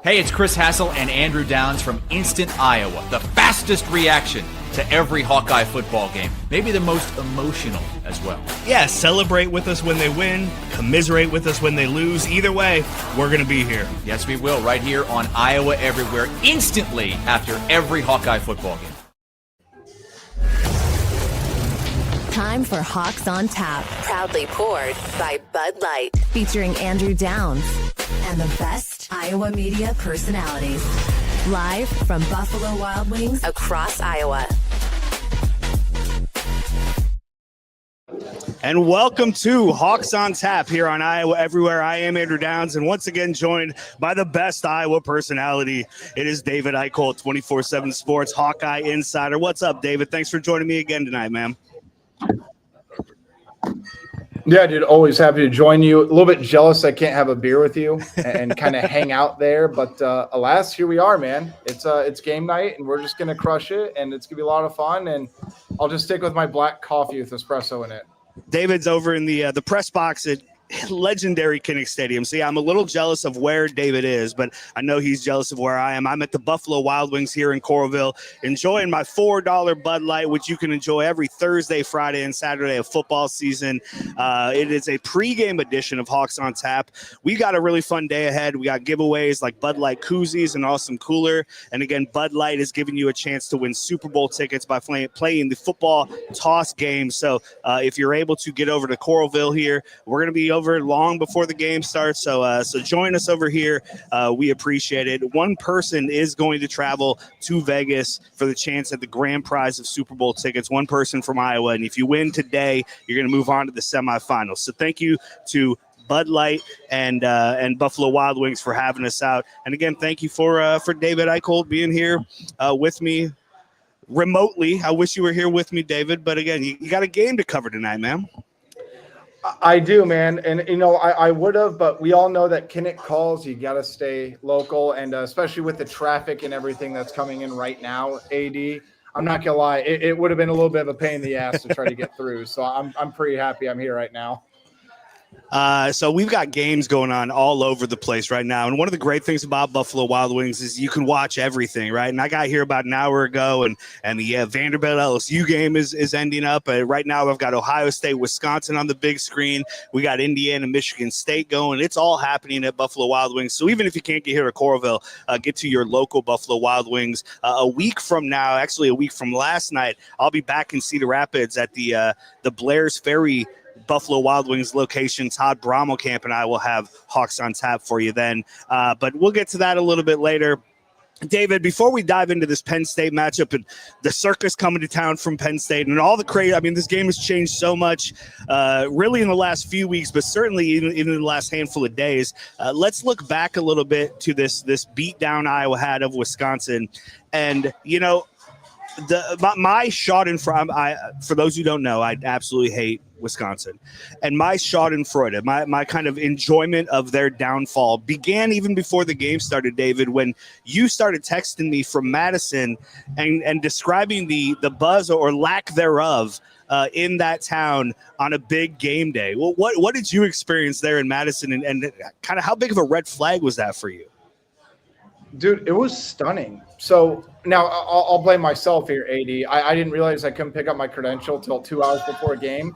Hey, it's Chris Hassel and Andrew Downs from Instant Iowa, the fastest reaction to every Hawkeye football game. Maybe the most emotional as well. Yeah, celebrate with us when they win, commiserate with us when they lose. Either way, we're going to be here. Yes, we will, right here on Iowa Everywhere, instantly after every Hawkeye football game. Time for Hawks on Tap, proudly poured by Bud Light, featuring Andrew Downs and the best Iowa media personalities. Live from Buffalo Wild Wings across Iowa. And welcome to Hawks on Tap here on Iowa Everywhere. I am Andrew Downs, and once again joined by the best Iowa personality. It is David Eickholt, 24/7 Sports Hawkeye Insider. What's up, David? Thanks for joining me again tonight, man. Yeah, dude, always happy to join you. A little bit jealous I can't have a beer with you and kind of hang out there, but alas, here we are, man. It's game night, and we're just gonna crush it, and it's gonna be a lot of fun. And I'll just stick with my black coffee with espresso in it. David's over in the press box at legendary Kinnick Stadium. See, I'm a little jealous of where David is, but I know he's jealous of where I am. I'm at the Buffalo Wild Wings here in Coralville, enjoying my $4 Bud Light, which you can enjoy every Thursday, Friday, and Saturday of football season. It is a pregame edition of Hawks on Tap. We got a really fun day ahead. We got giveaways like Bud Light koozies and awesome cooler. And again, Bud Light is giving you a chance to win Super Bowl tickets by playing the football toss game. So if you're able to get over to Coralville here, we're going to be over long before the game starts, so join us over here. We appreciate it. One person is going to travel to Vegas for the chance at the grand prize of Super Bowl tickets. One person from Iowa, and if you win today, you're going to move on to the semifinals. So thank you to Bud Light and Buffalo Wild Wings for having us out. And again, thank you for David Eickholt being here with me remotely. I wish you were here with me, David, but again, you got a game to cover tonight, man. I do, man. And, you know, I would have, but we all know that Kinnick calls. You got to stay local. And especially with the traffic and everything that's coming in right now, AD, I'm not going to lie. It would have been a little bit of a pain in the ass to try to get through. So I'm pretty happy I'm here right now. So we've got games going on all over the place right now. And one of the great things about Buffalo Wild Wings is you can watch everything, right? And I got here about an hour ago, and the Vanderbilt LSU game is ending up. Right now I've got Ohio State, Wisconsin on the big screen. We got Indiana, Michigan State going. It's all happening at Buffalo Wild Wings. So even if you can't get here to Coralville, get to your local Buffalo Wild Wings. A week from now, actually a week from last night, I'll be back in Cedar Rapids at the Blair's Ferry Buffalo Wild Wings location. Todd Brommelkamp and I will have Hawks on Tap for you then. But we'll get to that a little bit later. David, before we dive into this Penn State matchup and the circus coming to town from Penn State and all the crazy, I mean, this game has changed so much really in the last few weeks, but certainly even in the last handful of days. Let's look back a little bit to this beatdown Iowa had of Wisconsin. And, you know, my schadenfreude, for those who don't know, I absolutely hate Wisconsin. And my schadenfreude, my kind of enjoyment of their downfall began even before the game started, David, when you started texting me from Madison and describing the buzz or lack thereof in that town on a big game day. Well, what did you experience there in Madison, and kind of how big of a red flag was that for you? Dude, it was stunning. So now I'll blame myself here, AD. I didn't realize I couldn't pick up my credential till 2 hours before a game.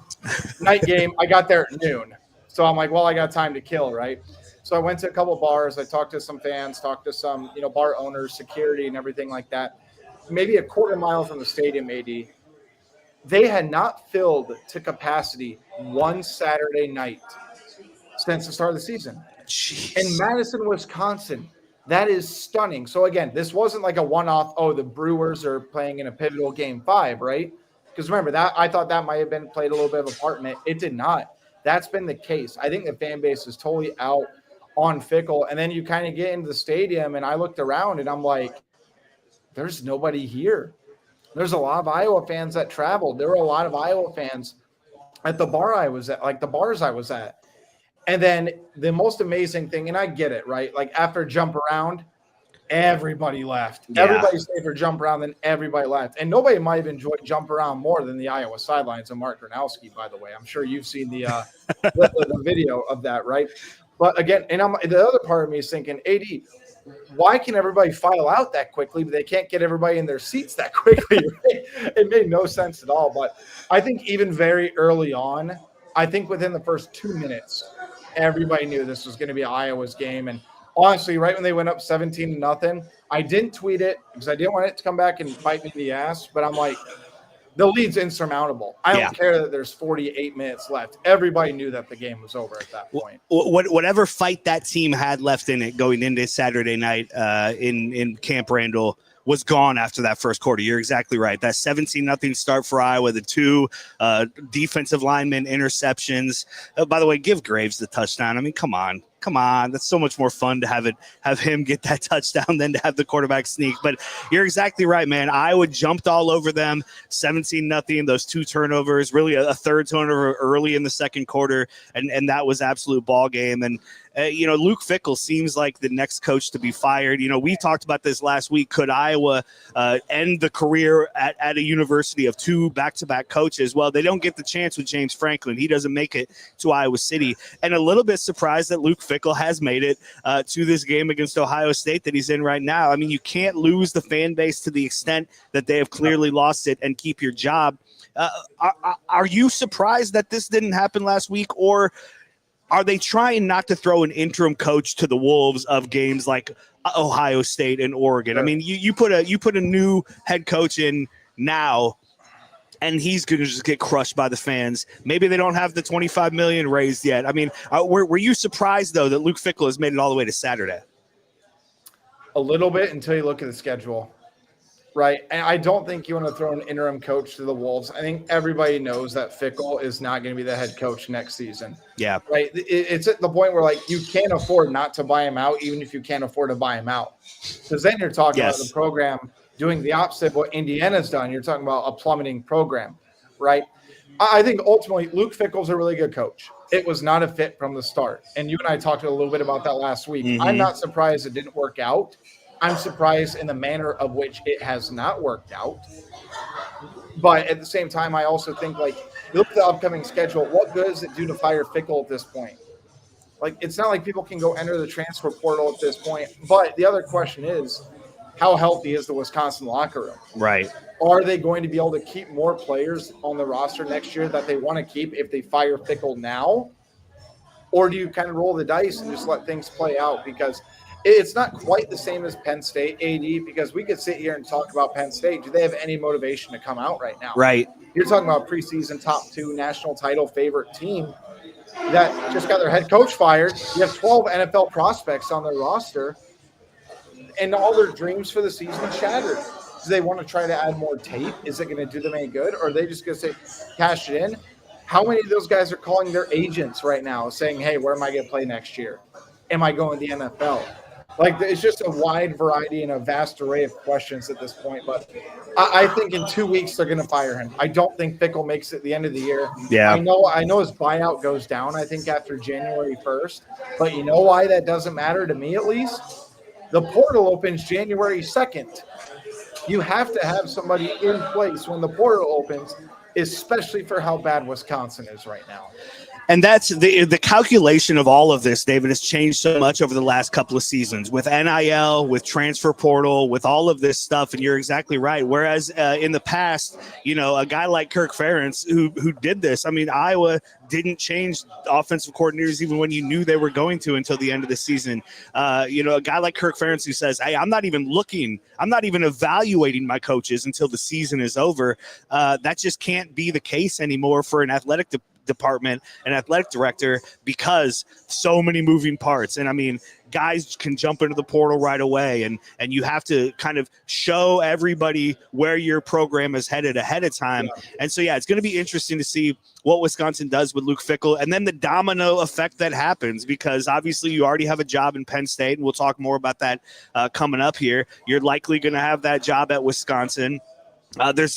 Night game, I got there at noon. So I'm like, well, I got time to kill, right? So I went to a couple bars. I talked to some fans, talked to some, bar owners, security, and everything like that. Maybe a quarter mile from the stadium, AD. They had not filled to capacity one Saturday night since the start of the season. Jeez. In Madison, Wisconsin. That is stunning. So, again, this wasn't like a one-off, the Brewers are playing in a pivotal Game 5, right? Because remember, that I thought that might have been played a little bit of a part in it. It did not. That's been the case. I think the fan base is totally out on Fickle. And then you kind of get into the stadium, and I looked around, and I'm like, there's nobody here. There's a lot of Iowa fans that traveled. There were a lot of Iowa fans at the bar I was at, like the bars I was at. And then the most amazing thing, and I get it, right? Like after jump around, everybody left. Yeah. Everybody stayed for jump around, then everybody left. And nobody might have enjoyed jump around more than the Iowa sidelines and Mark Gronowski, by the way. I'm sure you've seen the video of that, right? But again, and the other part of me is thinking, AD, why can everybody file out that quickly, but they can't get everybody in their seats that quickly? Right? It made no sense at all. But I think even very early on, I think within the first 2 minutes, everybody knew this was going to be Iowa's game. And honestly, right when they went up 17-0, I didn't tweet it because I didn't want it to come back and bite me in the ass. But I'm like, the lead's insurmountable. I don't care that there's 48 minutes left. Everybody knew that the game was over at that point. Whatever fight that team had left in it going into Saturday night in Camp Randall was gone after that first quarter. You're exactly right. That 17-0 start for Iowa, the two defensive linemen interceptions. By the way, give Graves the touchdown. I mean, come on. That's so much more fun to have him get that touchdown than to have the quarterback sneak. But you're exactly right, man. Iowa jumped all over them, 17-0, those two turnovers, really a third turnover early in the second quarter, and that was absolute ball game. And Luke Fickell seems like the next coach to be fired. We talked about this last week. Could Iowa end the career at a university of two back-to-back coaches? Well, they don't get the chance with James Franklin. He doesn't make it to Iowa City. And a little bit surprised that Luke Fickell has made it to this game against Ohio State that he's in right now. I mean, you can't lose the fan base to the extent that they have clearly lost it and keep your job. Are you surprised that this didn't happen last week, or are they trying not to throw an interim coach to the wolves of games like Ohio State and Oregon? I mean, you put a new head coach in now, and he's going to just get crushed by the fans. Maybe they don't have the $25 million raised yet. I mean, were you surprised though that Luke Fickell has made it all the way to Saturday? A little bit until you look at the schedule. Right. And I don't think you want to throw an interim coach to the wolves. I think everybody knows that Fickell is not going to be the head coach next season. Yeah. Right. It's at the point where, like, you can't afford not to buy him out, even if you can't afford to buy him out. Because then you're talking about the program doing the opposite of what Indiana's done. You're talking about a plummeting program. Right. I think ultimately Luke Fickell's a really good coach. It was not a fit from the start. And you and I talked a little bit about that last week. Mm-hmm. I'm not surprised it didn't work out. I'm surprised in the manner of which it has not worked out. But at the same time, I also think, like, look at the upcoming schedule. What good does it do to fire Fickell at this point? Like, it's not like people can go enter the transfer portal at this point. But the other question is, how healthy is the Wisconsin locker room? Right. Are they going to be able to keep more players on the roster next year that they want to keep if they fire Fickell now? Or do you kind of roll the dice and just let things play out? Because it's not quite the same as Penn State, AD, because we could sit here and talk about Penn State. Do they have any motivation to come out right now? Right. You're talking about preseason top 2 national title favorite team that just got their head coach fired. You have 12 NFL prospects on their roster, and all their dreams for the season shattered. Do they want to try to add more tape? Is it going to do them any good? Or are they just going to say, cash it in? How many of those guys are calling their agents right now saying, hey, where am I going to play next year? Am I going to the NFL? Like, it's just a wide variety and a vast array of questions at this point. But I think in 2 weeks they're going to fire him. I don't think Fickell makes it at the end of the year. Yeah. I know his buyout goes down, I think, after January 1st. But you know why that doesn't matter, to me at least? The portal opens January 2nd. You have to have somebody in place when the portal opens, especially for how bad Wisconsin is right now. And that's the calculation of all of this, David, has changed so much over the last couple of seasons with NIL, with transfer portal, with all of this stuff. And you're exactly right. Whereas in the past, a guy like Kirk Ferentz who did this, I mean, Iowa didn't change offensive coordinators even when you knew they were going to until the end of the season. A guy like Kirk Ferentz who says, hey, I'm not even evaluating my coaches until the season is over. That just can't be the case anymore for an athletic department and athletic director because so many moving parts. And I mean, guys can jump into the portal right away, and you have to kind of show everybody where your program is headed ahead of time. Yeah. And so, it's going to be interesting to see what Wisconsin does with Luke Fickell, and then the domino effect that happens, because obviously you already have a job in Penn State, and we'll talk more about that coming up here. You're likely going to have that job at Wisconsin. There's,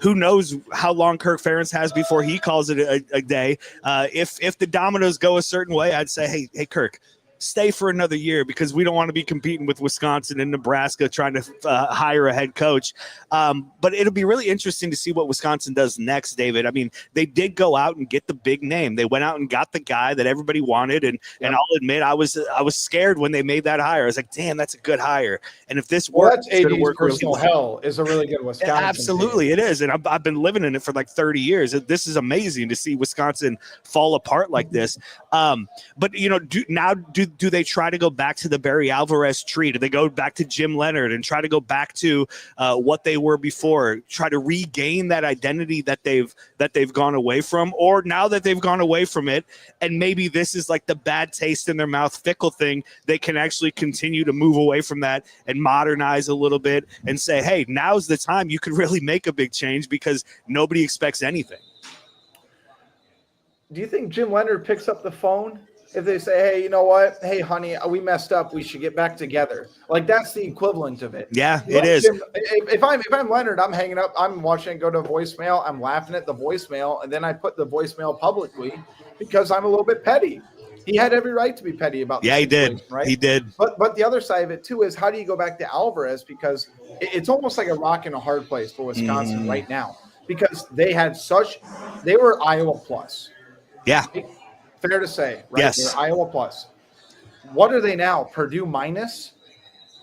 who knows how long Kirk Ferentz has before he calls it a day. If the dominoes go a certain way, I'd say, hey, Kirk, stay for another year because we don't want to be competing with Wisconsin and Nebraska trying to hire a head coach. But it'll be really interesting to see what Wisconsin does next, David. I mean, they did go out and get the big name. They went out and got the guy that everybody wanted. And I'll admit, I was scared when they made that hire. I was like, damn, that's a good hire. And if this works, that's AD's personal hell is a really good Wisconsin. Absolutely, team. It is. And I've been living in it for like 30 years. This is amazing to see Wisconsin fall apart like this. But, do they try to go back to the Barry Alvarez tree? Do they go back to Jim Leonard and try to go back to what they were before, try to regain that identity that they've gone away from? Or now that they've gone away from it, and maybe this is like the bad taste in their mouth Fickle thing, they can actually continue to move away from that and modernize a little bit and say, hey, now's the time you could really make a big change because nobody expects anything. Do you think Jim Leonard picks up the phone if they say, hey, you know what? Hey, honey, we messed up. We should get back together. Like, that's the equivalent of it. Yeah, it is. Jim, if I'm Leonard, I'm hanging up. I'm watching it go to voicemail. I'm laughing at the voicemail. And then I put the voicemail publicly because I'm a little bit petty. He had every right to be petty about this. Yeah, he did. Right? He did. But the other side of it, too, is how do you go back to Alvarez? Because it's almost like a rock and a hard place for Wisconsin right now because they were Iowa plus. Yeah. Fair to say, right? Yes. They're Iowa plus. What are they now? Purdue minus?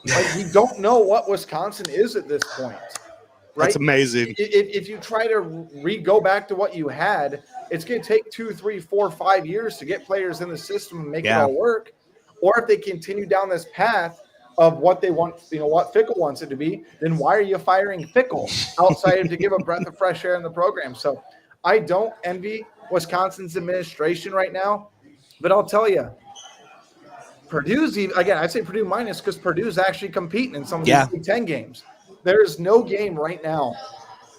Like, we don't know what Wisconsin is at this point. Right? That's amazing. If you try to go back to what you had, it's going to take 2, 3, 4, 5 years to get players in the system and make it all work. Or if they continue down this path of what they want, what Fickle wants it to be, then why are you firing Fickle outside of to give a breath of fresh air in the program? So I don't envy Wisconsin's administration right now, but I'll tell you, Purdue's again. I say Purdue minus because Purdue's actually competing in some of these Big Ten games. There is no game right now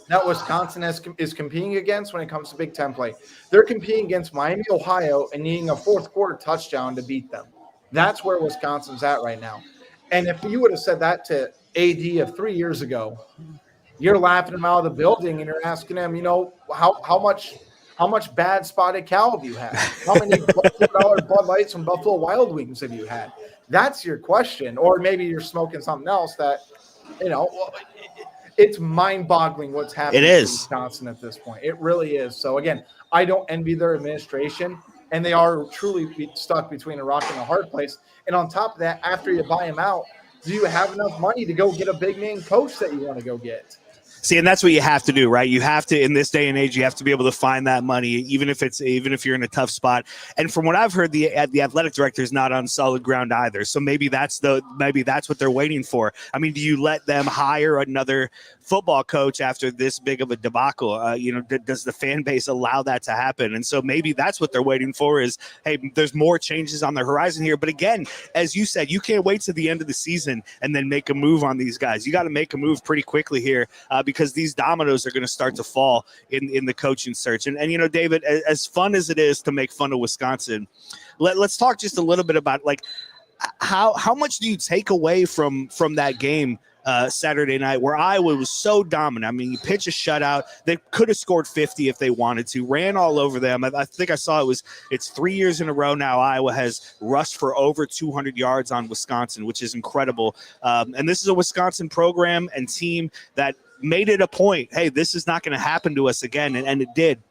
that Wisconsin is competing against when it comes to Big Ten play. They're competing against Miami, Ohio, and needing a fourth quarter touchdown to beat them. That's where Wisconsin's at right now. And if you would have said that to AD of 3 years ago, you're laughing him out of the building and you're asking him, how much bad spotted cow have you had? How many $4 Bud Lights from Buffalo Wild Wings have you had? That's your question. Or maybe you're smoking something else that, it's mind-boggling what's happening in Wisconsin at this point. It really is. So, again, I don't envy their administration, and they are truly stuck between a rock and a hard place. And on top of that, after you buy them out, do you have enough money to go get a big-name coach that you want to go get? See, and that's what you have to do, right? You have to, in this day and age, you have to be able to find that money, even if you're in a tough spot. And from what I've heard, the athletic director is not on solid ground either. So maybe that's what they're waiting for. I mean, do you let them hire another football coach after this big of a debacle? Does the fan base allow that to happen? And so maybe that's what they're waiting for is, hey, there's more changes on the horizon here. But again, as you said, you can't wait to the end of the season and then make a move on these guys. You got to make a move pretty quickly here because these dominoes are going to start to fall in the coaching search. And David, as fun as it is to make fun of Wisconsin, let's talk just a little bit about like how much do you take away from that game Saturday night where Iowa was so dominant. I mean, you pitch a shutout. They could have scored 50 if they wanted to, ran all over them. I think I saw it's 3 years in a row now. Iowa has rushed for over 200 yards on Wisconsin, which is incredible. And this is a Wisconsin program and team that made it a point. Hey, this is not going to happen to us again. And it did.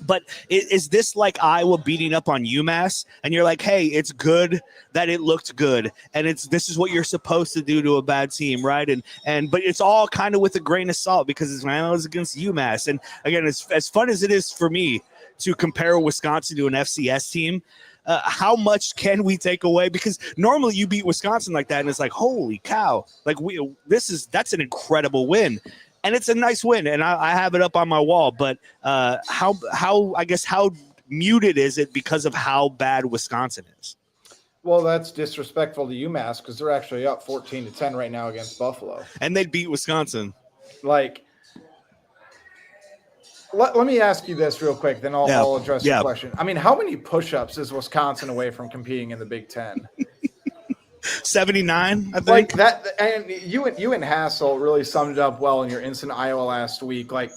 But is this like Iowa beating up on UMass? And you're like, hey, it's good that it looked good. And this is what you're supposed to do to a bad team, right? But it's all kind of with a grain of salt because it's against UMass. And again, as fun as it is for me to compare Wisconsin to an FCS team, how much can we take away? Because normally you beat Wisconsin like that, and it's like, holy cow! Like that's an incredible win. And it's a nice win, and I have it up on my wall. But how muted is it because of how bad Wisconsin is? Well, that's disrespectful to UMass because they're actually up 14-10 right now against Buffalo, and they beat Wisconsin. Like, let me ask you this real quick, then I'll address your question. I mean, how many push-ups is Wisconsin away from competing in the Big Ten? 79, I think. Like that, and you and Hassel really summed it up well in your Instant Iowa last week. Like,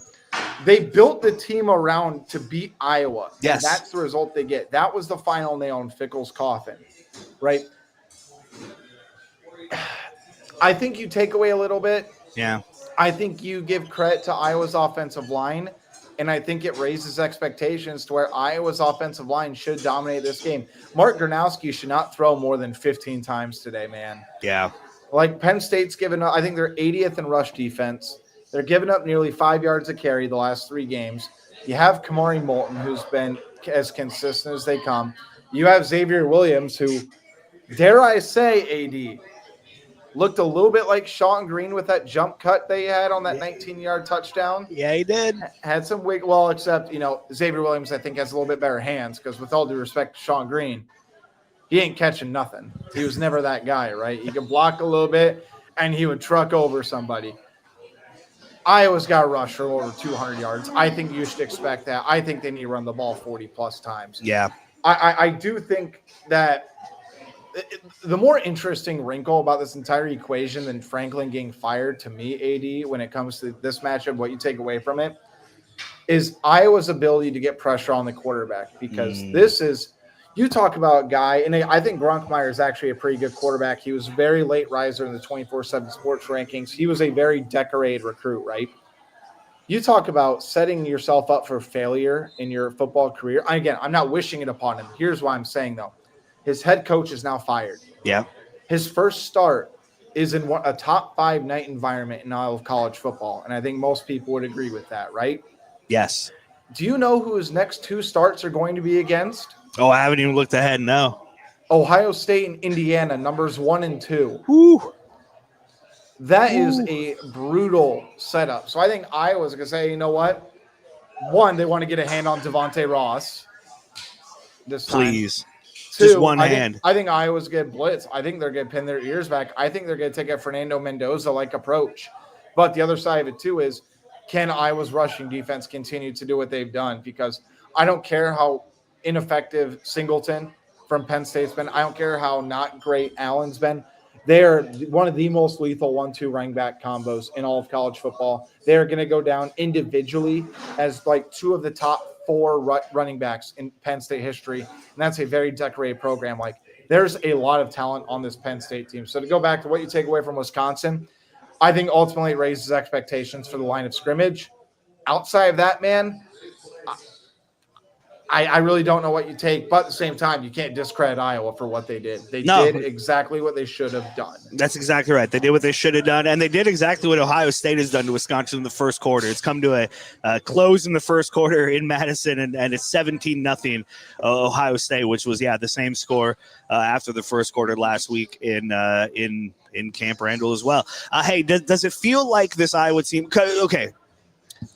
they built the team around to beat Iowa. Yes. And that's the result they get. That was the final nail in Fickle's coffin. right? I think you take away a little bit. Yeah. I think you give credit to Iowa's offensive line, and I think it raises expectations to where Iowa's offensive line should dominate this game. Mark Gronowski should not throw more than 15 times today, man. Yeah. Like Penn State's given up, I think they're 80th in rush defense. They're giving up nearly 5 yards a carry the last 3 games. You have Kamari Moulton, who's been as consistent as they come. You have Xavier Williams, who, dare I say, AD, looked a little bit like Sean Green with that jump cut they had on that 19-yard touchdown. Yeah, he did. Had some wiggle. Well, except, Xavier Williams, I think, has a little bit better hands because with all due respect to Sean Green, he ain't catching nothing. He was never that guy, right? He could block a little bit, and he would truck over somebody. Iowa's got to rush for over 200 yards. I think you should expect that. I think they need to run the ball 40-plus times. Yeah. I do think that the more interesting wrinkle about this entire equation than Franklin getting fired to me, AD, when it comes to this matchup, what you take away from it, is Iowa's ability to get pressure on the quarterback. Because this is – you talk about a guy, and I think Gronkmeyer is actually a pretty good quarterback. He was a very late riser in the 24/7 sports rankings. He was a very decorated recruit, right? You talk about setting yourself up for failure in your football career. Again, I'm not wishing it upon him. Here's why I'm saying, though. His head coach is now fired. Yeah. His first start is in a top 5 night environment in all of college football, and I think most people would agree with that, right? Yes. Do you know who his next 2 starts are going to be against? Oh, I haven't even looked ahead. No. Ohio State and Indiana, numbers 1 and 2. Woo. That is a brutal setup. So I think Iowa's going to say, you know what? 1, they want to get a hand on Devontae Ross this time. Please. 2, Just one hand. I think Iowa's going to blitz. I think they're going to pin their ears back. I think they're going to take a Fernando Mendoza-like approach. But the other side of it, too, is can Iowa's rushing defense continue to do what they've done? Because I don't care how ineffective Singleton from Penn State's been. I don't care how not great Allen's been. They're one of the most lethal 1-2 running back combos in all of college football. They're going to go down individually as like 2 of the top 4 running backs in Penn State history. And that's a very decorated program. Like there's a lot of talent on this Penn State team. So to go back to what you take away from Wisconsin, I think ultimately it raises expectations for the line of scrimmage. Outside of that, man, I really don't know what you take, but at the same time, you can't discredit Iowa for what they did. They did exactly what they should have done. That's exactly right. They did what they should have done, and they did exactly what Ohio State has done to Wisconsin in the first quarter. It's come to a close in the first quarter in Madison, and it's 17-0 Ohio State, which was, the same score after the first quarter last week in Camp Randall as well. Hey, does it feel like this Iowa team – okay,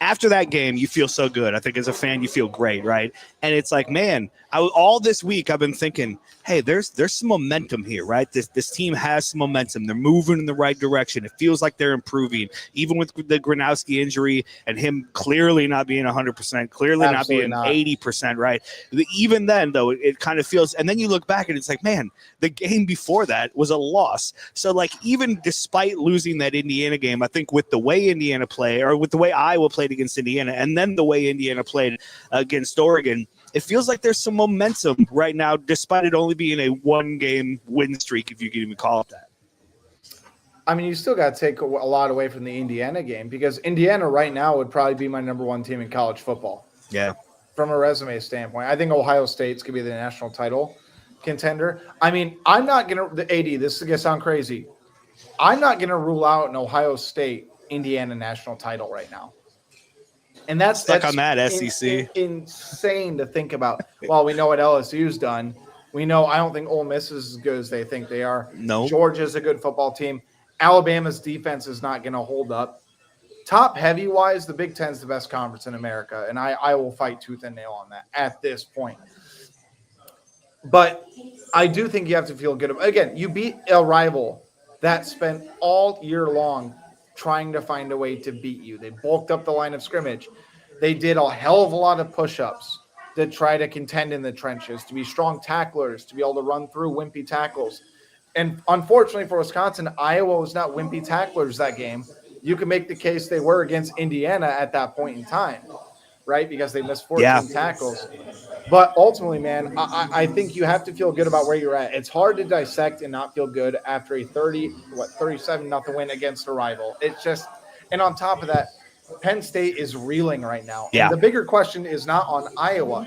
after that game, you feel so good. I think as a fan, you feel great, right? And it's like, man, all this week I've been thinking, hey, there's some momentum here, right? This team has some momentum. They're moving in the right direction. It feels like they're improving, even with the Gronowski injury and him clearly not being 100%, clearly Absolutely not being 80%, right? Even then, though, it kind of feels – and then you look back and it's like, man, the game before that was a loss. So, like, even despite losing that Indiana game, I think with the way Indiana played, or with the way Iowa played against Indiana, and then the way Indiana played against Oregon, it feels like there's some momentum right now, despite it only being a 1-game win streak, if you can even call it that. I mean, you still got to take a lot away from the Indiana game because Indiana right now would probably be my number 1 team in college football. Yeah. From a resume standpoint, I think Ohio State's going to be the national title contender. I mean, I'm not going to – AD, this is going to sound crazy. I'm not going to rule out an Ohio State Indiana national title right now. And that's on that SEC. Insane to think about. Well, we know what LSU's done. We know I don't think Ole Miss is as good as they think they are. No. Georgia's a good football team. Alabama's defense is not going to hold up. Top heavy wise, the Big Ten's the best conference in America, and I will fight tooth and nail on that at this point. But I do think you have to feel good. Again, you beat a rival that spent all year long trying to find a way to beat you. They bulked up the line of scrimmage. They did a hell of a lot of push-ups to try to contend in the trenches, to be strong tacklers, to be able to run through wimpy tackles. And unfortunately for Wisconsin, Iowa was not wimpy tacklers that game. You can make the case they were against Indiana at that point in time, right? Because they missed 14 tackles. But ultimately, man, I think you have to feel good about where you're at. It's hard to dissect and not feel good after a 37-0 win against a rival. It's just, and on top of that, Penn State is reeling right now. Yeah. And the bigger question is not on Iowa.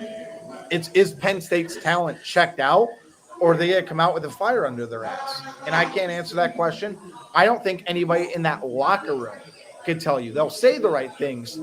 Is Penn State's talent checked out, or are they going to come out with a fire under their ass? And I can't answer that question. I don't think anybody in that locker room could tell you. They'll say the right things.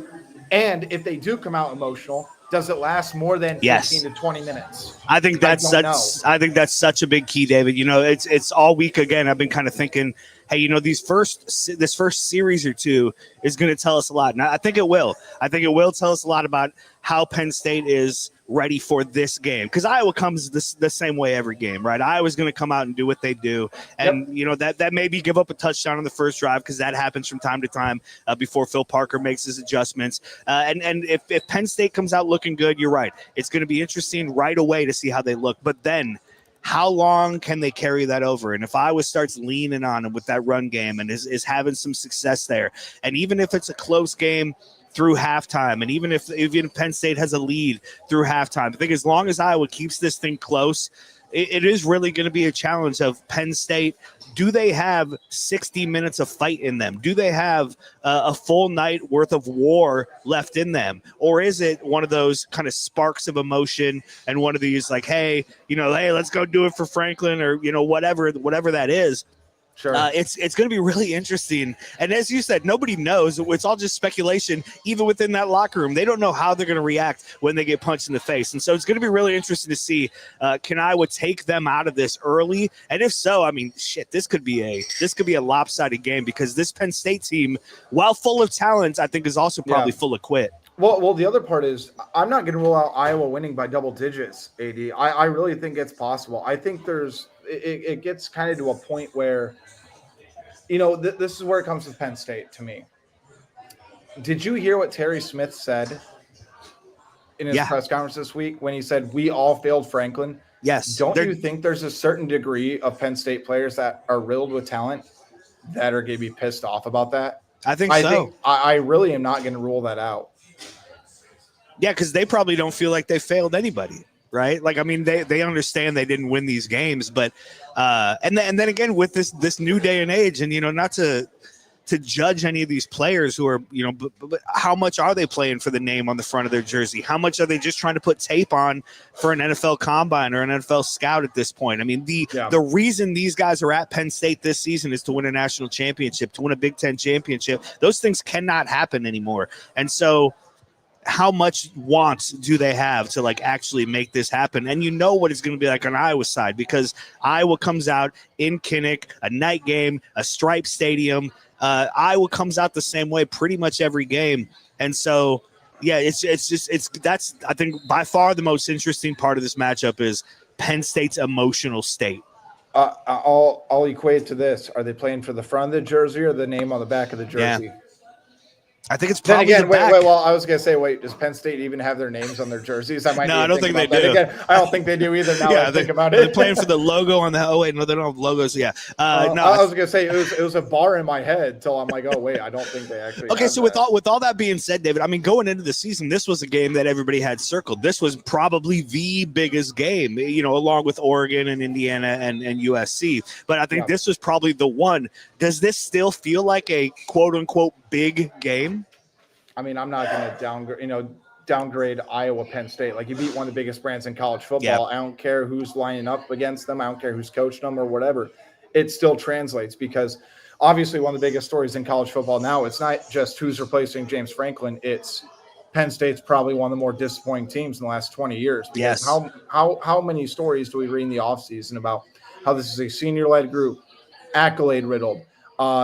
And if they do come out emotional, does it last more than 15 to 20 minutes? I think that's such a big key, David. It's all week again. I've been kind of thinking, hey, this first series or two is going to tell us a lot. And I think it will. I think it will tell us a lot about how Penn State is ready for this game, because Iowa comes the same way every game, right? Iowa's going to come out and do what they do, and that maybe give up a touchdown on the first drive, because that happens from time to time before Phil Parker makes his adjustments. And if Penn State comes out looking good, you're right. It's going to be interesting right away to see how they look. But then, how long can they carry that over? And if Iowa starts leaning on them with that run game and is having some success there, and even if it's a close game through halftime, and even if Penn State has a lead through halftime, I think as long as Iowa keeps this thing close, it is really going to be a challenge of Penn State. Do they have 60 minutes of fight in them? Do they have a full night worth of war left in them? Or is it one of those kind of sparks of emotion and one of these like, hey, let's go do it for Franklin, or, whatever that is. Sure. It's going to be really interesting. And as you said, nobody knows. It's all just speculation, even within that locker room. They don't know how they're going to react when they get punched in the face. And so it's going to be really interesting to see, can Iowa take them out of this early? And if so, I mean, this could be a lopsided game, because this Penn State team, while full of talent, I think is also probably full of quit. Well, the other part is I'm not going to rule out Iowa winning by double digits, AD. I really think it's possible. I think it gets kind of to a point where, this is where it comes with Penn State to me. Did you hear what Terry Smith said in his press conference this week when he said, we all failed Franklin? Yes. Don't you think there's a certain degree of Penn State players that are riddled with talent that are going to be pissed off about that? I think so. I really am not going to rule that out. Yeah, because they probably don't feel like they failed anybody, right? Like, I mean, they understand they didn't win these games, but and then again with this new day and age, and not to judge any of these players who are but how much are they playing for the name on the front of their jersey? How much are they just trying to put tape on for an NFL combine or an NFL scout at this point? I mean, the reason these guys are at Penn State this season is to win a national championship, to win a Big Ten championship. Those things cannot happen anymore, and so how much wants do they have to actually make this happen? And what it's going to be like on Iowa's side, because Iowa comes out in Kinnick, a night game, a striped stadium. Iowa comes out the same way pretty much every game. And so, that's, I think, by far the most interesting part of this matchup is Penn State's emotional state. I'll equate it to this. Are they playing for the front of the jersey or the name on the back of the jersey? Yeah. I think it's probably then again, the back. Well, I was going to say, does Penn State even have their names on their jerseys? I don't think they do. Again, I don't think they do either now that I think about it. They're playing for the logo on the – oh, wait, no, they don't have logos. Yeah. I was going to say it was a bar in my head until I'm like, oh, wait, I don't think they actually Okay, so with all that being said, David, I mean, going into the season, this was a game that everybody had circled. This was probably the biggest game, along with Oregon and Indiana and USC. But I think this was probably the one. Does this still feel like a quote-unquote big game? I mean, I'm not going to downgrade Iowa Penn State. Like, you beat one of the biggest brands in college football. Yep. I don't care who's lining up against them. I don't care who's coaching them or whatever. It still translates, because obviously one of the biggest stories in college football now, it's not just who's replacing James Franklin. It's Penn State's probably one of the more disappointing teams in the last 20 years. Yes. How many stories do we read in the offseason about how this is a senior-led group, accolade-riddled?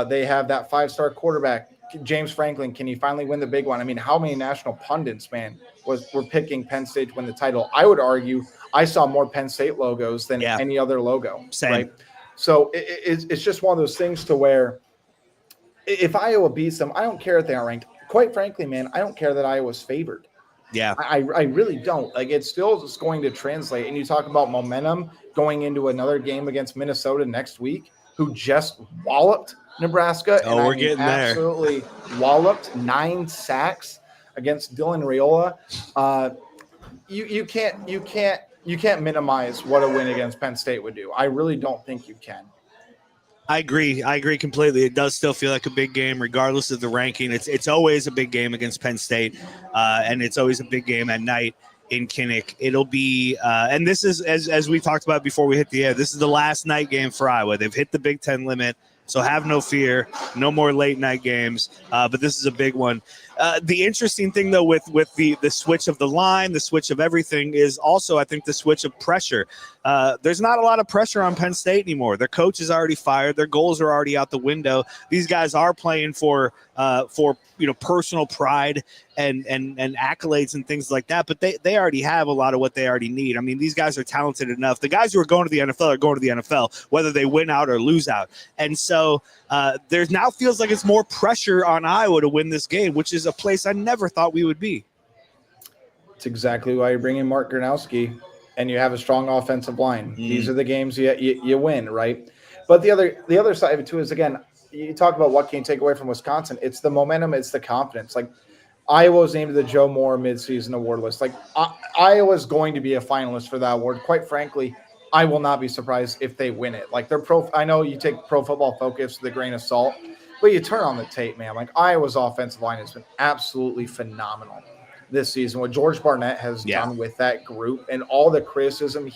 They have that 5-star quarterback, James Franklin. Can he finally win the big one? I mean, how many national pundits, man, were picking Penn State to win the title? I would argue I saw more Penn State logos than any other logo. Same. Right? So it's just one of those things to where if Iowa beats them, I don't care if they aren't ranked. Quite frankly, man, I don't care that Iowa's favored. Yeah. I really don't. It's still just going to translate. And you talk about momentum going into another game against Minnesota next week, who just walloped Nebraska. Oh, we're getting there. Absolutely walloped, 9 sacks against Dylan Raiola. you can't minimize what a win against Penn State would do. I really don't think you can. I agree completely. It does still feel like a big game, regardless of the ranking. It's always a big game against Penn State, and it's always a big game at night in Kinnick. It'll be, and this is, as we talked about before we hit the air, this is the last night game for Iowa. They've hit the Big Ten limit, so have no fear. No more late night games, but this is a big one. The interesting thing, though, with the switch of the line, the switch of everything, is also, I think, the switch of pressure. There's not a lot of pressure on Penn State anymore. Their coach is already fired. Their goals are already out the window. These guys are playing for personal pride and accolades and things like that. But they already have a lot of what they already need. I mean, these guys are talented enough. The guys who are going to the NFL are going to the NFL, whether they win out or lose out. And so there now feels like it's more pressure on Iowa to win this game, which is a place I never thought we would be. It's exactly why you bring in Mark Gronowski and you have a strong offensive line. These are the games you win, right? But the other side of it too is, again, you talk about what can you take away from Wisconsin. It's the momentum, it's the confidence. Like, Iowa was named to the Joe Moore midseason award list. Like, Iowa's going to be a finalist for that award. Quite frankly, I will not be surprised if they win it. Like, I know you take Pro Football Focus with a grain of salt, but you turn on the tape, man. Like, Iowa's offensive line has been absolutely phenomenal this season. What George Barnett has done with that group and all the criticism,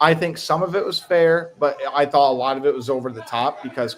I think some of it was fair, but I thought a lot of it was over the top because,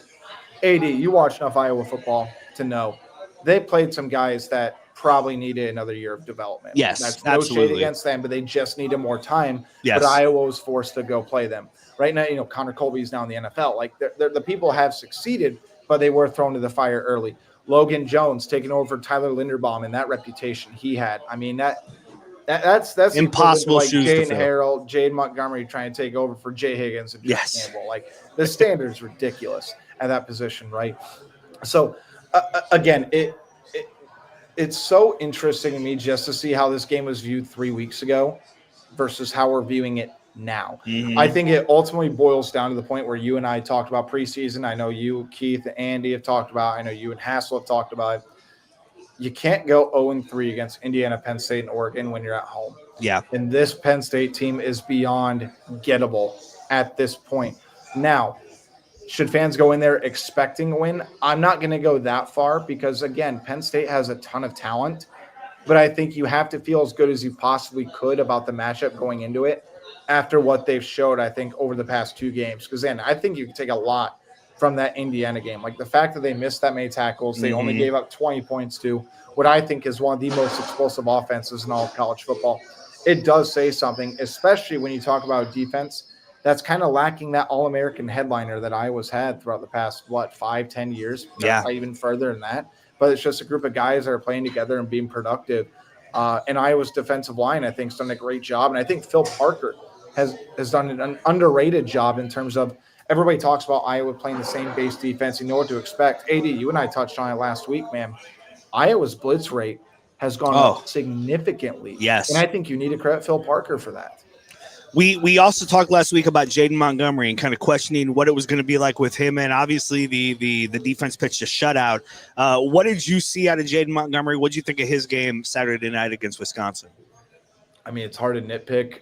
AD, you watch enough Iowa football to know they played some guys that probably needed another year of development. Yes, that's no absolutely. shade against them, but they just needed more time. Yes. But Iowa was forced to go play them. Right now, Connor Colby's now in the NFL. Like, the people have succeeded, but they were thrown to the fire early. Logan Jones taking over Tyler Linderbaum and that reputation he had. I mean, that's impossible like shoes to Jaden fill. Harrell, Jade Montgomery trying to take over for Jay Higgins and Jeff Campbell. Like, the standard's ridiculous at that position, right? So, again, it's so interesting to me just to see how this game was viewed 3 weeks ago versus how we're viewing it now. I think it ultimately boils down to the point where you and I talked about preseason. I know you, Keith, and Andy have talked about it. I know you and Hassel have talked about it. You can't go 0-3 against Indiana, Penn State, and Oregon when you're at home. Yeah. And this Penn State team is beyond gettable at this point. Now, should fans go in there expecting a win? I'm not going to go that far because, again, Penn State has a ton of talent. But I think you have to feel as good as you possibly could about the matchup going into it after what they've showed, I think, over the past 2 games. Because, then I think you can take a lot from that Indiana game. Like, the fact that they missed that many tackles, they only gave up 20 points to what I think is one of the most explosive offenses in all of college football. It does say something, especially when you talk about defense that's kind of lacking that All-American headliner that Iowa's had throughout the past, 5-10 years? Yeah. Even further than that. But it's just a group of guys that are playing together and being productive. And Iowa's defensive line, I think, has done a great job. And I think Phil Parker has done an underrated job in terms of everybody talks about Iowa playing the same base defense. You know what to expect. AD, you and I touched on it last week, man. Iowa's blitz rate has gone up significantly. Yes. And I think you need to credit Phil Parker for that. We also talked last week about Jaden Montgomery and kind of questioning what it was going to be like with him. And obviously the defense pitched a shutout. What did you see out of Jaden Montgomery? What did you think of his game Saturday night against Wisconsin? I mean, it's hard to nitpick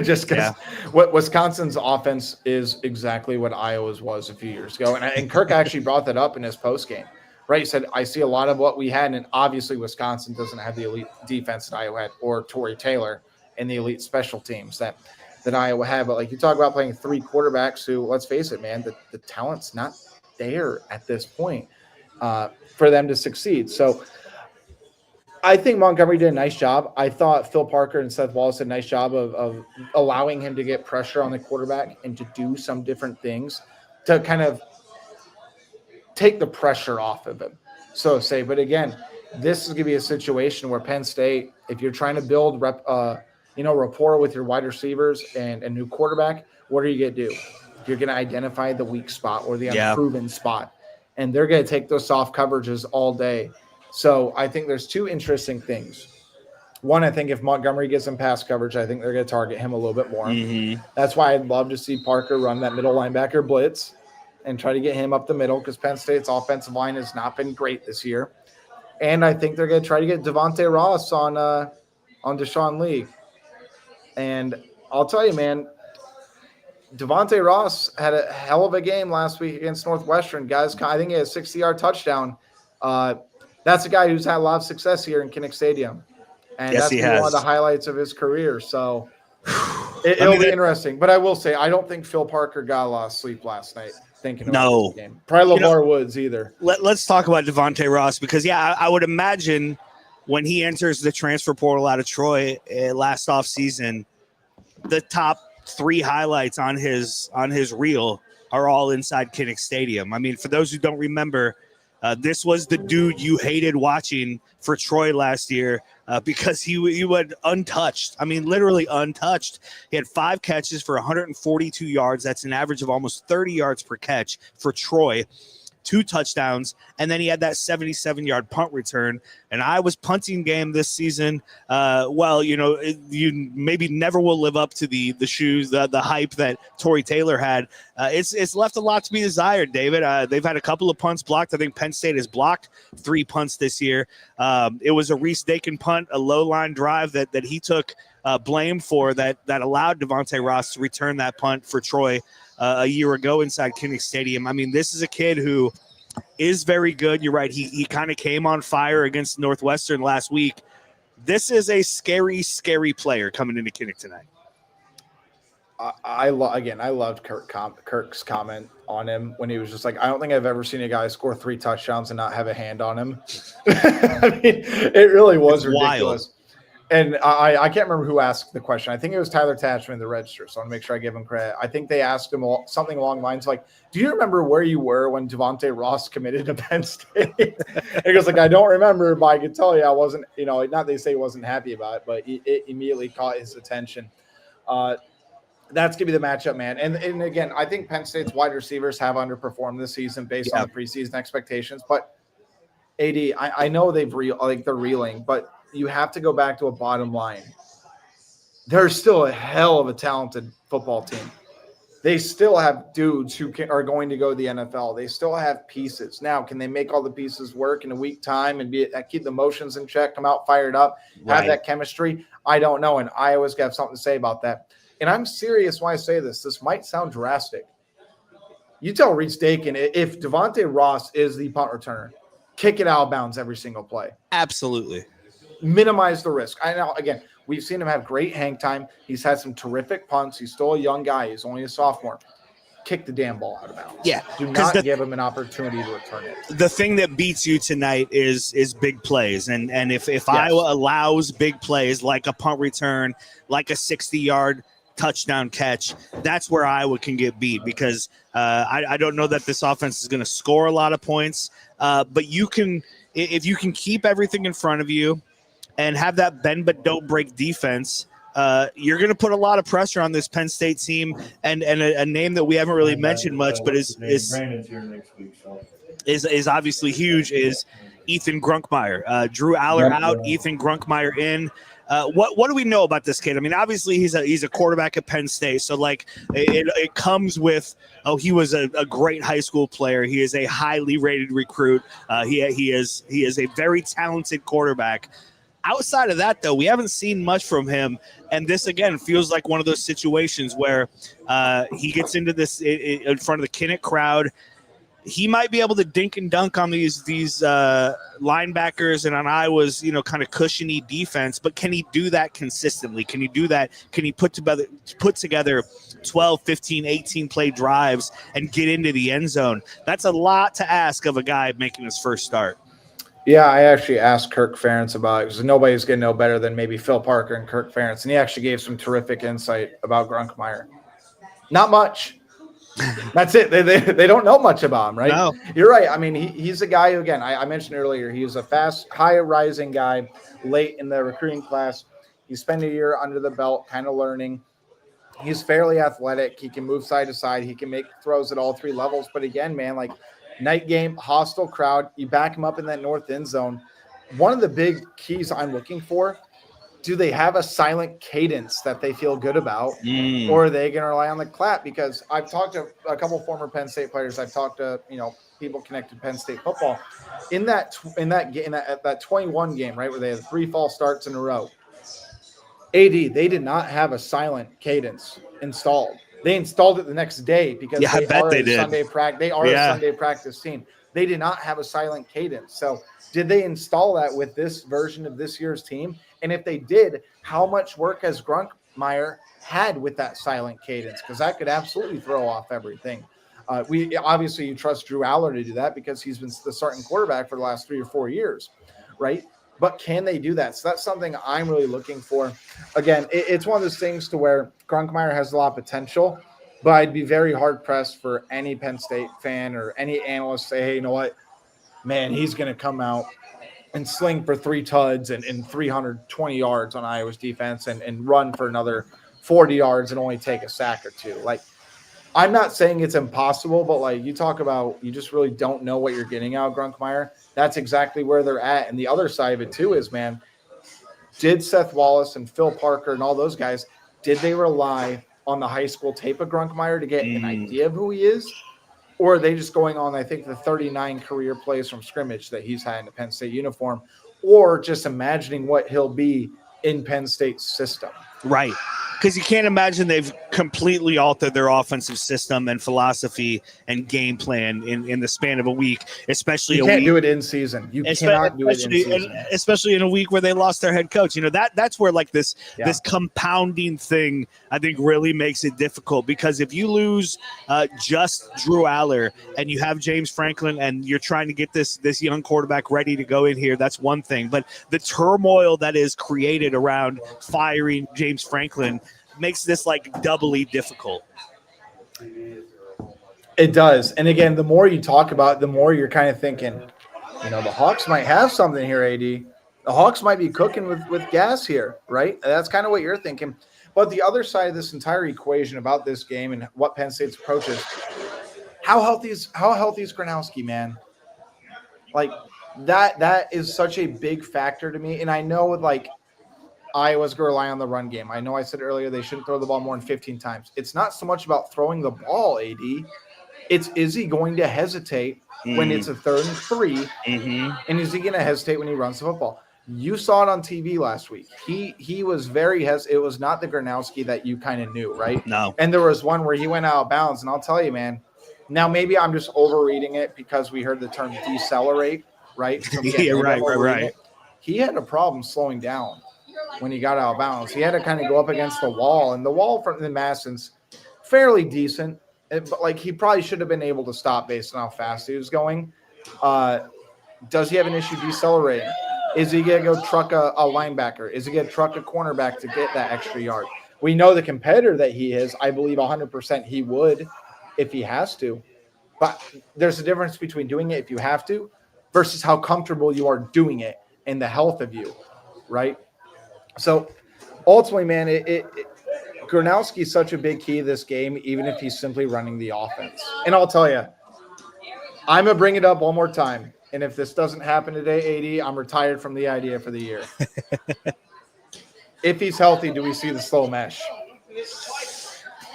just because what Wisconsin's offense is exactly what Iowa's was a few years ago. And Kirk actually brought that up in his postgame, right? He said, I see a lot of what we had. And obviously Wisconsin doesn't have the elite defense that Iowa had, or Torrey Taylor and the elite special teams that Iowa had. But like you talk about playing 3 quarterbacks who, let's face it, man, the talent's not there at this point for them to succeed. So I think Montgomery did a nice job. I thought Phil Parker and Seth Wallace did a nice job of allowing him to get pressure on the quarterback and to do some different things to kind of take the pressure off of him, so to say. But again, this is going to be a situation where Penn State, if you're trying to build rapport with your wide receivers and a new quarterback, what are you going to do? You're going to identify the weak spot or the unproven spot, and they're going to take those soft coverages all day. So I think there's 2 interesting things. One, I think if Montgomery gets in pass coverage, I think they're going to target him a little bit more. That's why I'd love to see Parker run that middle linebacker blitz and try to get him up the middle, because Penn State's offensive line has not been great this year. And I think they're going to try to get Devontae Ross on Deshaun Lee. And I'll tell you, man, Devontae Ross had a hell of a game last week against Northwestern. Guys, I think he had a 60-yard touchdown. That's a guy who's had a lot of success here in Kinnick Stadium. And Yes, that's he one of has. the highlights of his career. So it'll be interesting. But I will say, I don't think Phil Parker got a lot of sleep last night thinking about this game. Probably LeVar Woods either. Let's talk about Devontae Ross because, I would imagine when he enters the transfer portal out of Troy last offseason, the top 3 highlights on his reel are all inside Kinnick Stadium. I mean, for those who don't remember, this was the dude you hated watching for Troy last year because he went untouched. I mean, literally untouched. He had 5 catches for 142 yards. That's an average of almost 30 yards per catch for Troy. 2 touchdowns, and then he had that 77-yard punt return. And Iowa's punting game this season, you maybe never will live up to the hype that Torrey Taylor had. It's left a lot to be desired, David. They've had a couple of punts blocked. I think Penn State has blocked 3 punts this year. It was a Reese Dakin punt, a low-line drive that he took blame for that allowed Devontae Ross to return that punt for Troy a year ago inside Kinnick Stadium. I mean, this is a kid who is very good. You're right. He kind of came on fire against Northwestern last week. This is a scary, scary player coming into Kinnick tonight. I loved Kirk's comment on him when he was just like, I don't think I've ever seen a guy score 3 touchdowns and not have a hand on him. I mean, it really was ridiculous. Wild. And I can't remember who asked the question. I think it was Tyler Tatchman in the Register, so I want to make sure I give him credit. I think they asked him something along the lines like, do you remember where you were when Devontae Ross committed to Penn State? He goes like, I don't remember, but I can tell you I wasn't, not they say he wasn't happy about it, but it immediately caught his attention. That's going to be the matchup, man. And again, I think Penn State's wide receivers have underperformed this season based on the preseason expectations. But, AD, I know they're reeling, but you have to go back to a bottom line. They're still a hell of a talented football team. They still have dudes who are going to go to the NFL. They still have pieces. Now, can they make all the pieces work in a week time and keep the emotions in check, come out fired up, have that chemistry? I don't know, and Iowa's got something to say about that. And I'm serious when I say this. This might sound drastic. You tell Reese Dakin, if Devontae Ross is the punt returner, kick it out of bounds every single play. Absolutely. Minimize the risk. I know, again, we've seen him have great hang time. He's had some terrific punts. He's still a young guy. He's only a sophomore. Kick the damn ball out of bounds. Yeah. Do not give him an opportunity to return it. The thing that beats you tonight is big plays. And if Iowa allows big plays like a punt return, like a 60-yard touchdown catch, that's where Iowa can get beat because I don't know that this offense is going to score a lot of points. But if you can keep everything in front of you, and have that bend but don't break defense, you're going to put a lot of pressure on this Penn State team. And a name that we haven't really mentioned much, but is obviously huge, is Ethan Grunkmeyer. Drew Aller out, Ethan Grunkmeyer in. What do we know about this kid? I mean, obviously he's a quarterback at Penn State, so it comes with he was a great high school player. He is a highly rated recruit. He is a very talented quarterback. Outside of that, though, we haven't seen much from him, and this again feels like one of those situations where he gets into this in front of the Kinnick crowd. He might be able to dink and dunk on these linebackers and on Iowa's kind of cushiony defense, but can he do that consistently? Can he do that? Can he put together 12, 15, 18 play drives and get into the end zone? That's a lot to ask of a guy making his first start. Yeah, I actually asked Kirk Ferentz about it because nobody's going to know better than maybe Phil Parker and Kirk Ferentz, and he actually gave some terrific insight about Grunkmeyer. Not much. That's it. They don't know much about him, right? No. You're right. I mean, he's a guy who, again, I mentioned earlier, he's a fast, high-rising guy late in the recruiting class. He spent a year under the belt kind of learning. He's fairly athletic. He can move side to side. He can make throws at all 3 levels. But again, man, night game, hostile crowd, you back him up in that north end zone. One of the big keys I'm looking for, do they have a silent cadence that they feel good about, or are they going to rely on the clap? Because I've talked to a couple former Penn State players. I've talked to, people connected to Penn State football. In that 21 game, right, where they had 3 false starts in a row, AD, they did not have a silent cadence installed. They installed it the next day because I bet they did. Sunday practice. They are a Sunday practice team. They did not have a silent cadence. So did they install that with this version of this year's team? And if they did, how much work has Grunkmeyer had with that silent cadence? Because that could absolutely throw off everything. We obviously you trust Drew Aller to do that because he's been the starting quarterback for the last 3 or 4 years, right? But can they do that? So that's something I'm really looking for. Again, it's one of those things to where Grunkmeyer has a lot of potential, but I'd be very hard-pressed for any Penn State fan or any analyst to say, hey, you know what? Man, he's going to come out and sling for 3 tuds and 320 yards on Iowa's defense and run for another 40 yards and only take a sack or 2. Like, I'm not saying it's impossible, but like you talk about, you just really don't know what you're getting out of Grunkmeyer. That's exactly where they're at. And the other side of it too is, man, did Seth Wallace and Phil Parker and all those guys, did they rely on the high school tape of Grunkmeyer to get an idea of who he is? Or are they just going on, I think, the 39 career plays from scrimmage that he's had in a Penn State uniform, or just imagining what he'll be in Penn State's system? Right. Because you can't imagine they've completely altered their offensive system and philosophy and game plan in the span of a week, especially you can't do it in season. You cannot do it in season. Especially in a week where they lost their head coach. You know, that's where like this compounding thing, I think, really makes it difficult. Because if you lose just Drew Aller and you have James Franklin and you're trying to get this young quarterback ready to go in here, that's one thing. But the turmoil that is created around firing James Franklin makes this like doubly difficult. It does. And again, the more you talk about it, the more you're kind of thinking, you know, the Hawks might have something here, AD. The Hawks might be cooking with gas here, right? That's kind of what you're thinking. But the other side of this entire equation about this game and what Penn State's approach is, how healthy is Gronowski, man? Like that is such a big factor to me. And I know with like Iowa's going to rely on the run game. I know I said earlier they shouldn't throw the ball more than 15 times. It's not so much about throwing the ball, AD. It's, is he going to hesitate when it's a 3rd and 3? Mm-hmm. And is he going to hesitate when he runs the football? You saw it on TV last week. He was very it was not the Gronowski that you kind of knew, right? No. And there was one where he went out of bounds, and I'll tell you, man, now maybe I'm just overreading it because we heard the term decelerate, right? So yeah, right. He had a problem slowing down when he got out of bounds. He had to kind of go up against the wall, and the wall from the Masson's fairly decent, but like he probably should have been able to stop based on how fast he was going. Does he have an issue decelerating? Is he going to go truck a linebacker? Is he going to truck a cornerback to get that extra yard? We know the competitor that he is. I believe 100% he would if he has to. But there's a difference between doing it if you have to versus how comfortable you are doing it and the health of you, right? So ultimately, man, Gronowski is such a big key to this game, even if he's simply running the offense. And I'll tell you, I'm going to bring it up one more time. And if this doesn't happen today, AD, I'm retired from the idea for the year. If he's healthy, do we see the slow mesh?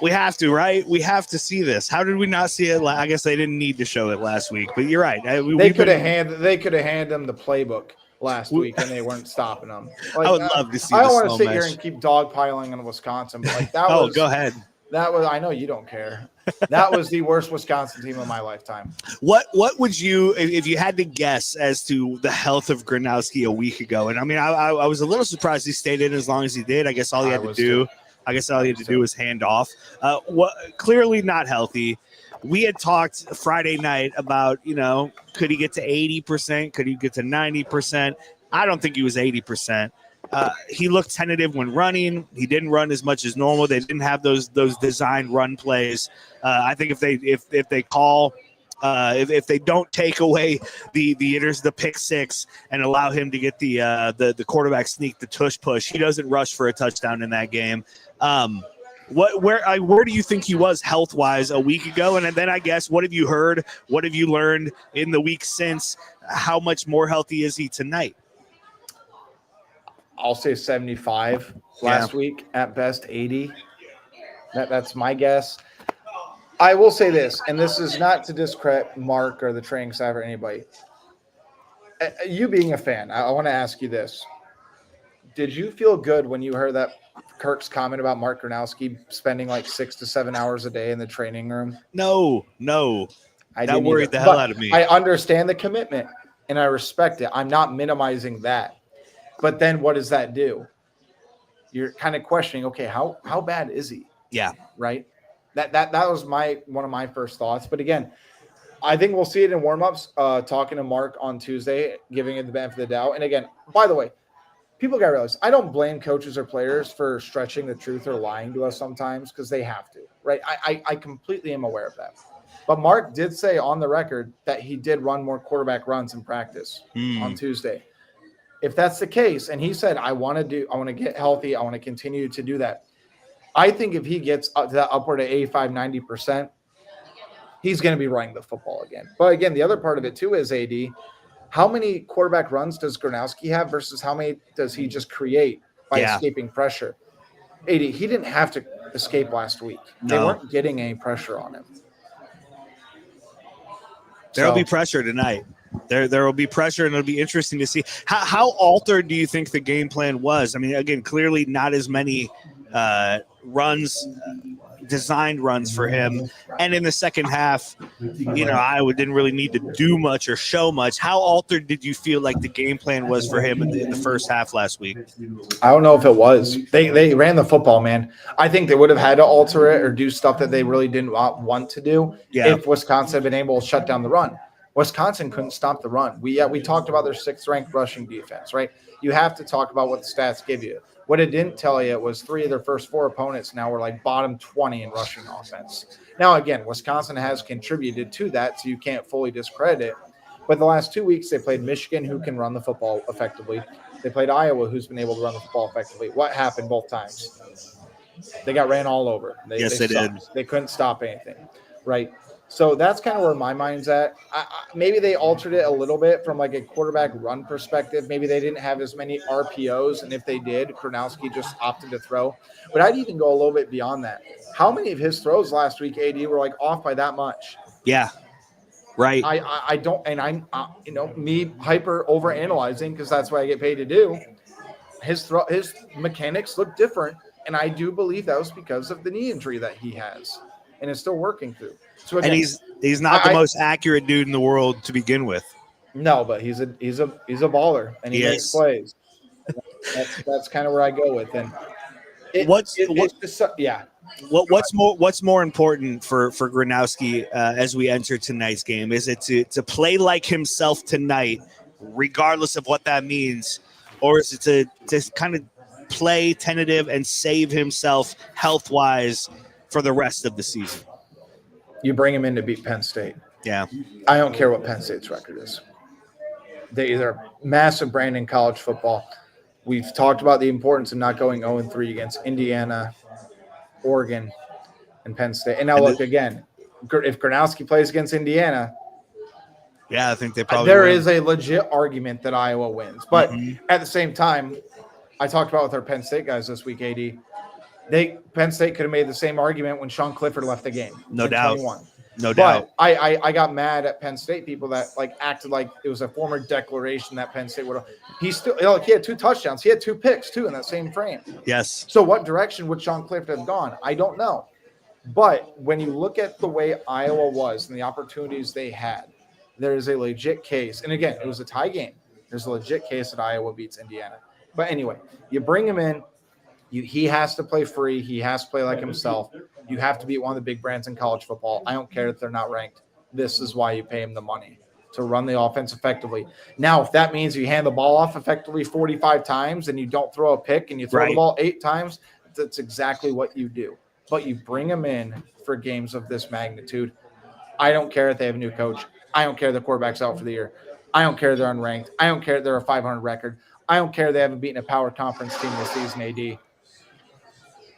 We have to, right? We have to see this. How did we not see it? I guess they didn't need to show it last week, but you're right. They could have handed them the playbook last week, and they weren't stopping them. Like, I would love to see. I don't want to sit here and keep dogpiling on Wisconsin, but like that was. Oh, go ahead. That was. I know you don't care. That was the worst Wisconsin team of my lifetime. What would you, if you had to guess as to the health of Gronowski a week ago? And I mean, I was a little surprised he stayed in as long as he did. I guess all he had to do. I guess all he had to do was hand off. Clearly not healthy. We had talked Friday night about, you know, could he get to 80%? Could he get to 90%? I don't think he was 80%. He looked tentative when running. He didn't run as much as normal. They didn't have those designed run plays. I think if they don't take away the pick six and allow him to get the quarterback sneak, the tush push, he doesn't rush for a touchdown in that game. Where do you think he was health wise a week ago? And then I guess, what have you heard? What have you learned in the week since? How much more healthy is he tonight? I'll say 75 last week, at best 80. That's my guess. I will say this, and this is not to discredit Mark or the training staff or anybody. You being a fan, I want to ask you this. Did you feel good when you heard that Kirk's comment about Mark Gronowski spending like 6 to 7 hours a day in the training room? No. That worried the hell out of me. I understand the commitment and I respect it. I'm not minimizing that. But then what does that do? You're kind of questioning, okay, how bad is he? Yeah. Right? That was one of my first thoughts. But again, I think we'll see it in warmups, talking to Mark on Tuesday, giving it the benefit of the doubt. And again, by the way, people got to realize I don't blame coaches or players for stretching the truth or lying to us sometimes because they have to, right? I completely am aware of that. But Mark did say on the record that he did run more quarterback runs in practice on Tuesday. If that's the case, and he said, I want to get healthy, I want to continue to do that. I think if he gets up to that upward of 85, 90%, he's going to be running the football again. But again, the other part of it too is, AD, how many quarterback runs does Gronowski have versus how many does he just create by escaping pressure? AD, he didn't have to escape last week. They weren't getting any pressure on him. There'll be pressure tonight. There will be pressure, and it'll be interesting to see how altered do you think the game plan was? I mean, again, clearly not as many designed runs for him. And in the second half, Iowa didn't really need to do much or show much. How altered did you feel like the game plan was for him in the first half last week? I don't know if it was. They ran the football, man. I think they would have had to alter it or do stuff that they really didn't want to do if Wisconsin had been able to shut down the run. Wisconsin couldn't stop the run. We talked about their 6th-ranked rushing defense, right? You have to talk about what the stats give you. What it didn't tell you was 3 of their first 4 opponents now were like bottom 20 in rushing offense. Now, again, Wisconsin has contributed to that, so you can't fully discredit it. But the last 2 weeks, they played Michigan, who can run the football effectively. They played Iowa, who's been able to run the football effectively. What happened both times? They got ran all over. They did. They couldn't stop anything, right? So that's kind of where my mind's at. Maybe they altered it a little bit from like a quarterback run perspective. Maybe they didn't have as many RPOs, and if they did, Gronowski just opted to throw. But I'd even go a little bit beyond that. How many of his throws last week, AD, were like off by that much? Yeah, right. I don't, and I'm me hyper overanalyzing because that's what I get paid to do. His mechanics look different, and I do believe that was because of the knee injury that he has and is still working through. So again, and he's not the most accurate dude in the world to begin with. No, but he's a baller, and he makes plays. That's kind of where I go with him. What's more important for Gronowski as we enter tonight's game? Is it to play like himself tonight, regardless of what that means, or is it to kind of play tentative and save himself health-wise for the rest of the season? You bring him in to beat Penn State. Yeah. I don't care what Penn State's record is. They're a massive brand in college football. We've talked about the importance of not going 0-3 against Indiana, Oregon, and Penn State. And now look, again, if Gronowski plays against Indiana, I think they probably there is a legit argument that Iowa wins. But at the same time, I talked about with our Penn State guys this week, AD. Penn State could have made the same argument when Sean Clifford left the game. No doubt. 21. No doubt. I got mad at Penn State people that acted like it was a former declaration that Penn State would have. He had 2 touchdowns. He had 2 picks too in that same frame. Yes. So what direction would Sean Clifford have gone? I don't know. But when you look at the way Iowa was and the opportunities they had, there is a legit case. And again, it was a tie game. There's a legit case that Iowa beats Indiana. But anyway, you bring him in. He has to play free. He has to play like himself. You have to beat one of the big brands in college football. I don't care if they're not ranked. This is why you pay him the money, to run the offense effectively. Now, if that means you hand the ball off effectively 45 times and you don't throw a pick and you throw the ball 8 times, that's exactly what you do. But you bring him in for games of this magnitude. I don't care if they have a new coach. I don't care the quarterback's out for the year. I don't care they're unranked. I don't care they're a 500 record. I don't care they haven't beaten a power conference team this season, AD.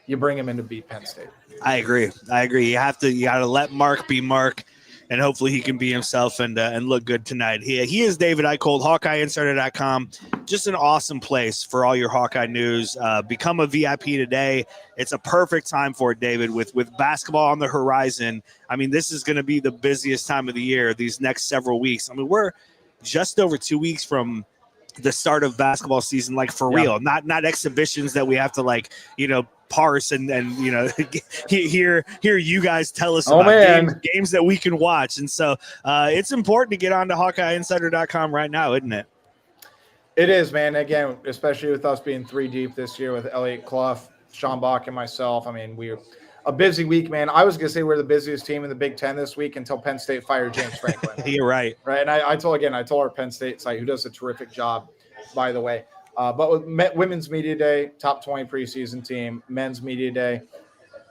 You bring him in to beat Penn State. I agree. You got to let Mark be Mark, and hopefully he can be himself and look good tonight. He is David Eickholt, HawkeyeInsider.com. Just an awesome place for all your Hawkeye news. Become a VIP today. It's a perfect time for it, David, with basketball on the horizon. I mean, this is going to be the busiest time of the year, these next several weeks. I mean, we're just over 2 weeks from the start of basketball season, like for real, not exhibitions that we have to like, parse and hear you guys tell us about games that we can watch. And so it's important to get on to HawkeyeInsider.com right now, isn't it? It is, man. Again, especially with us being 3 deep this year with Elliot Clough, Sean Bach, and myself. I mean, we're a busy week, man. I was going to say we're the busiest team in the Big Ten this week until Penn State fired James Franklin. You're right. Right. And I told our Penn State site, who does a terrific job, by the way. But with Women's Media Day, top 20 preseason team, Men's Media Day,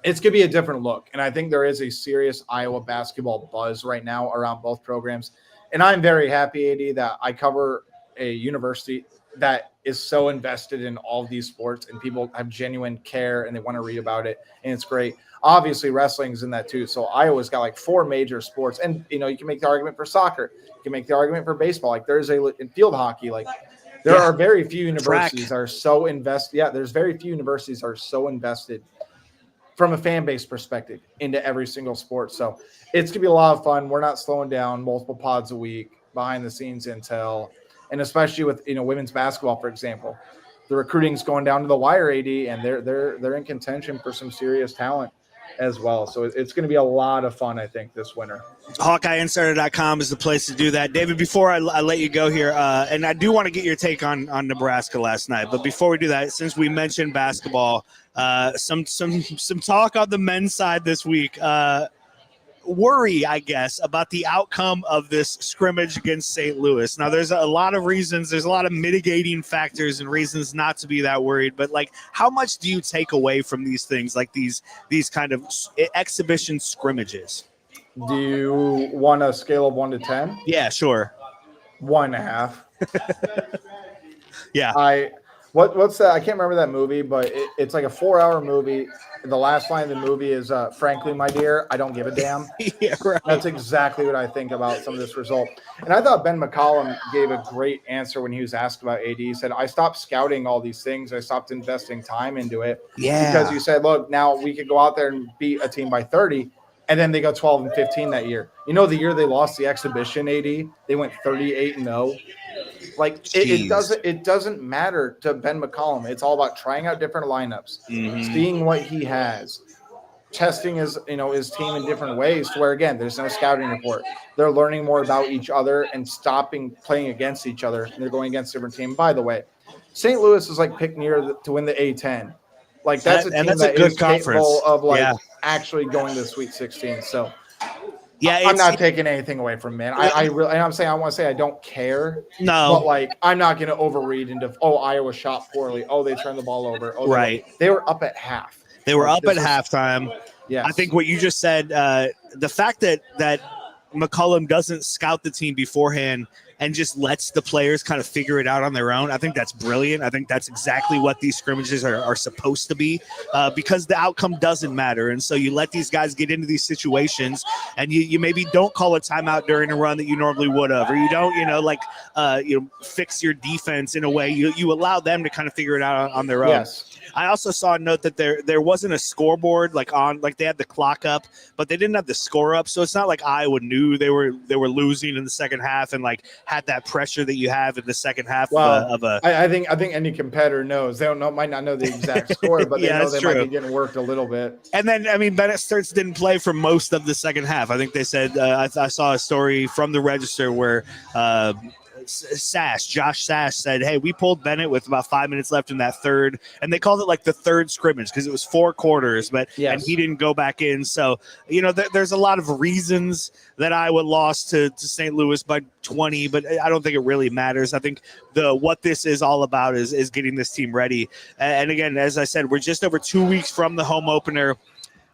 it's going to be a different look. And I think there is a serious Iowa basketball buzz right now around both programs. And I'm very happy, AD, that I cover a university that is so invested in all of these sports, and people have genuine care and they want to read about it. And it's great. Obviously, wrestling's in that too. So Iowa's got like 4 major sports. And, you can make the argument for soccer. You can make the argument for baseball. Like there's in field hockey, like there are very few universities that are so invested. Yeah, there's very few universities that are so invested from a fan base perspective into every single sport. So it's going to be a lot of fun. We're not slowing down, multiple pods a week, behind the scenes intel. And especially with women's basketball, for example, the recruiting's going down to the wire, AD, and they're in contention for some serious talent as well. So it's going to be a lot of fun, I think, this winter. HawkeyeInsider.com is the place to do that. David, before I let you go here, and I do want to get your take on Nebraska last night, but before we do that, since we mentioned basketball, some talk on the men's side this week. Worry, I guess, about the outcome of this scrimmage against St. Louis. Now, there's a lot of reasons. There's a lot of mitigating factors and reasons not to be that worried. But, like, how much do you take away from these things, like these kind of exhibition scrimmages? Do you want a scale of 1 to 10? Yeah, sure. 1.5. Yeah. What's that? I can't remember that movie, but it's like a 4-hour movie. The last line of the movie is, frankly, my dear, I don't give a damn. Yeah, right. That's exactly what I think about some of this result. And I thought Ben McCollum gave a great answer when he was asked about AD. He said, I stopped scouting all these things. I stopped investing time into it. Yeah. Because you said, look, now we could go out there and beat a team by 30, and then they go 12-15 that year. The year they lost the exhibition, AD, they went 38-0. Like it doesn't matter to Ben McCollum. It's all about trying out different lineups, seeing what he has, testing his team in different ways to where, again, there's no scouting report. They're learning more about each other and stopping playing against each other. And they're going against different teams. By the way, St. Louis is like picked near to win the A-10. Like that's a team that is capable of actually going to the Sweet 16. So I'm not taking anything away from man. I want to say I don't care. No, but like I'm not going to overread into Iowa shot poorly. They turned the ball over. They were up at half. They were up at halftime. Yeah, I think what you just said, the fact that McCollum doesn't scout the team beforehand and just lets the players kind of figure it out on their own. I think that's brilliant. I think that's exactly what these scrimmages are supposed to be, because the outcome doesn't matter. And so you let these guys get into these situations, and you maybe don't call a timeout during a run that you normally would have, or you don't, fix your defense in a way. You allow them to kind of figure it out on their own. Yes. I also saw a note that there wasn't a scoreboard like they had the clock up, but they didn't have the score up. So it's not like Iowa knew they were losing in the second half and like had that pressure that you have in the second half. I think any competitor knows. They might not know the exact score, but they know they might be getting worked a little bit. And then Bennett Sturts didn't play for most of the second half. I think they said I saw a story from the Register where Josh Sash said, hey, we pulled Bennett with about 5 minutes left in that third, and they called it like the third scrimmage because it was 4 quarters, and he didn't go back in. So, there's a lot of reasons that Iowa lost to St. Louis by 20, but I don't think it really matters. I think what this is all about is getting this team ready. And again, as I said, we're just over 2 weeks from the home opener,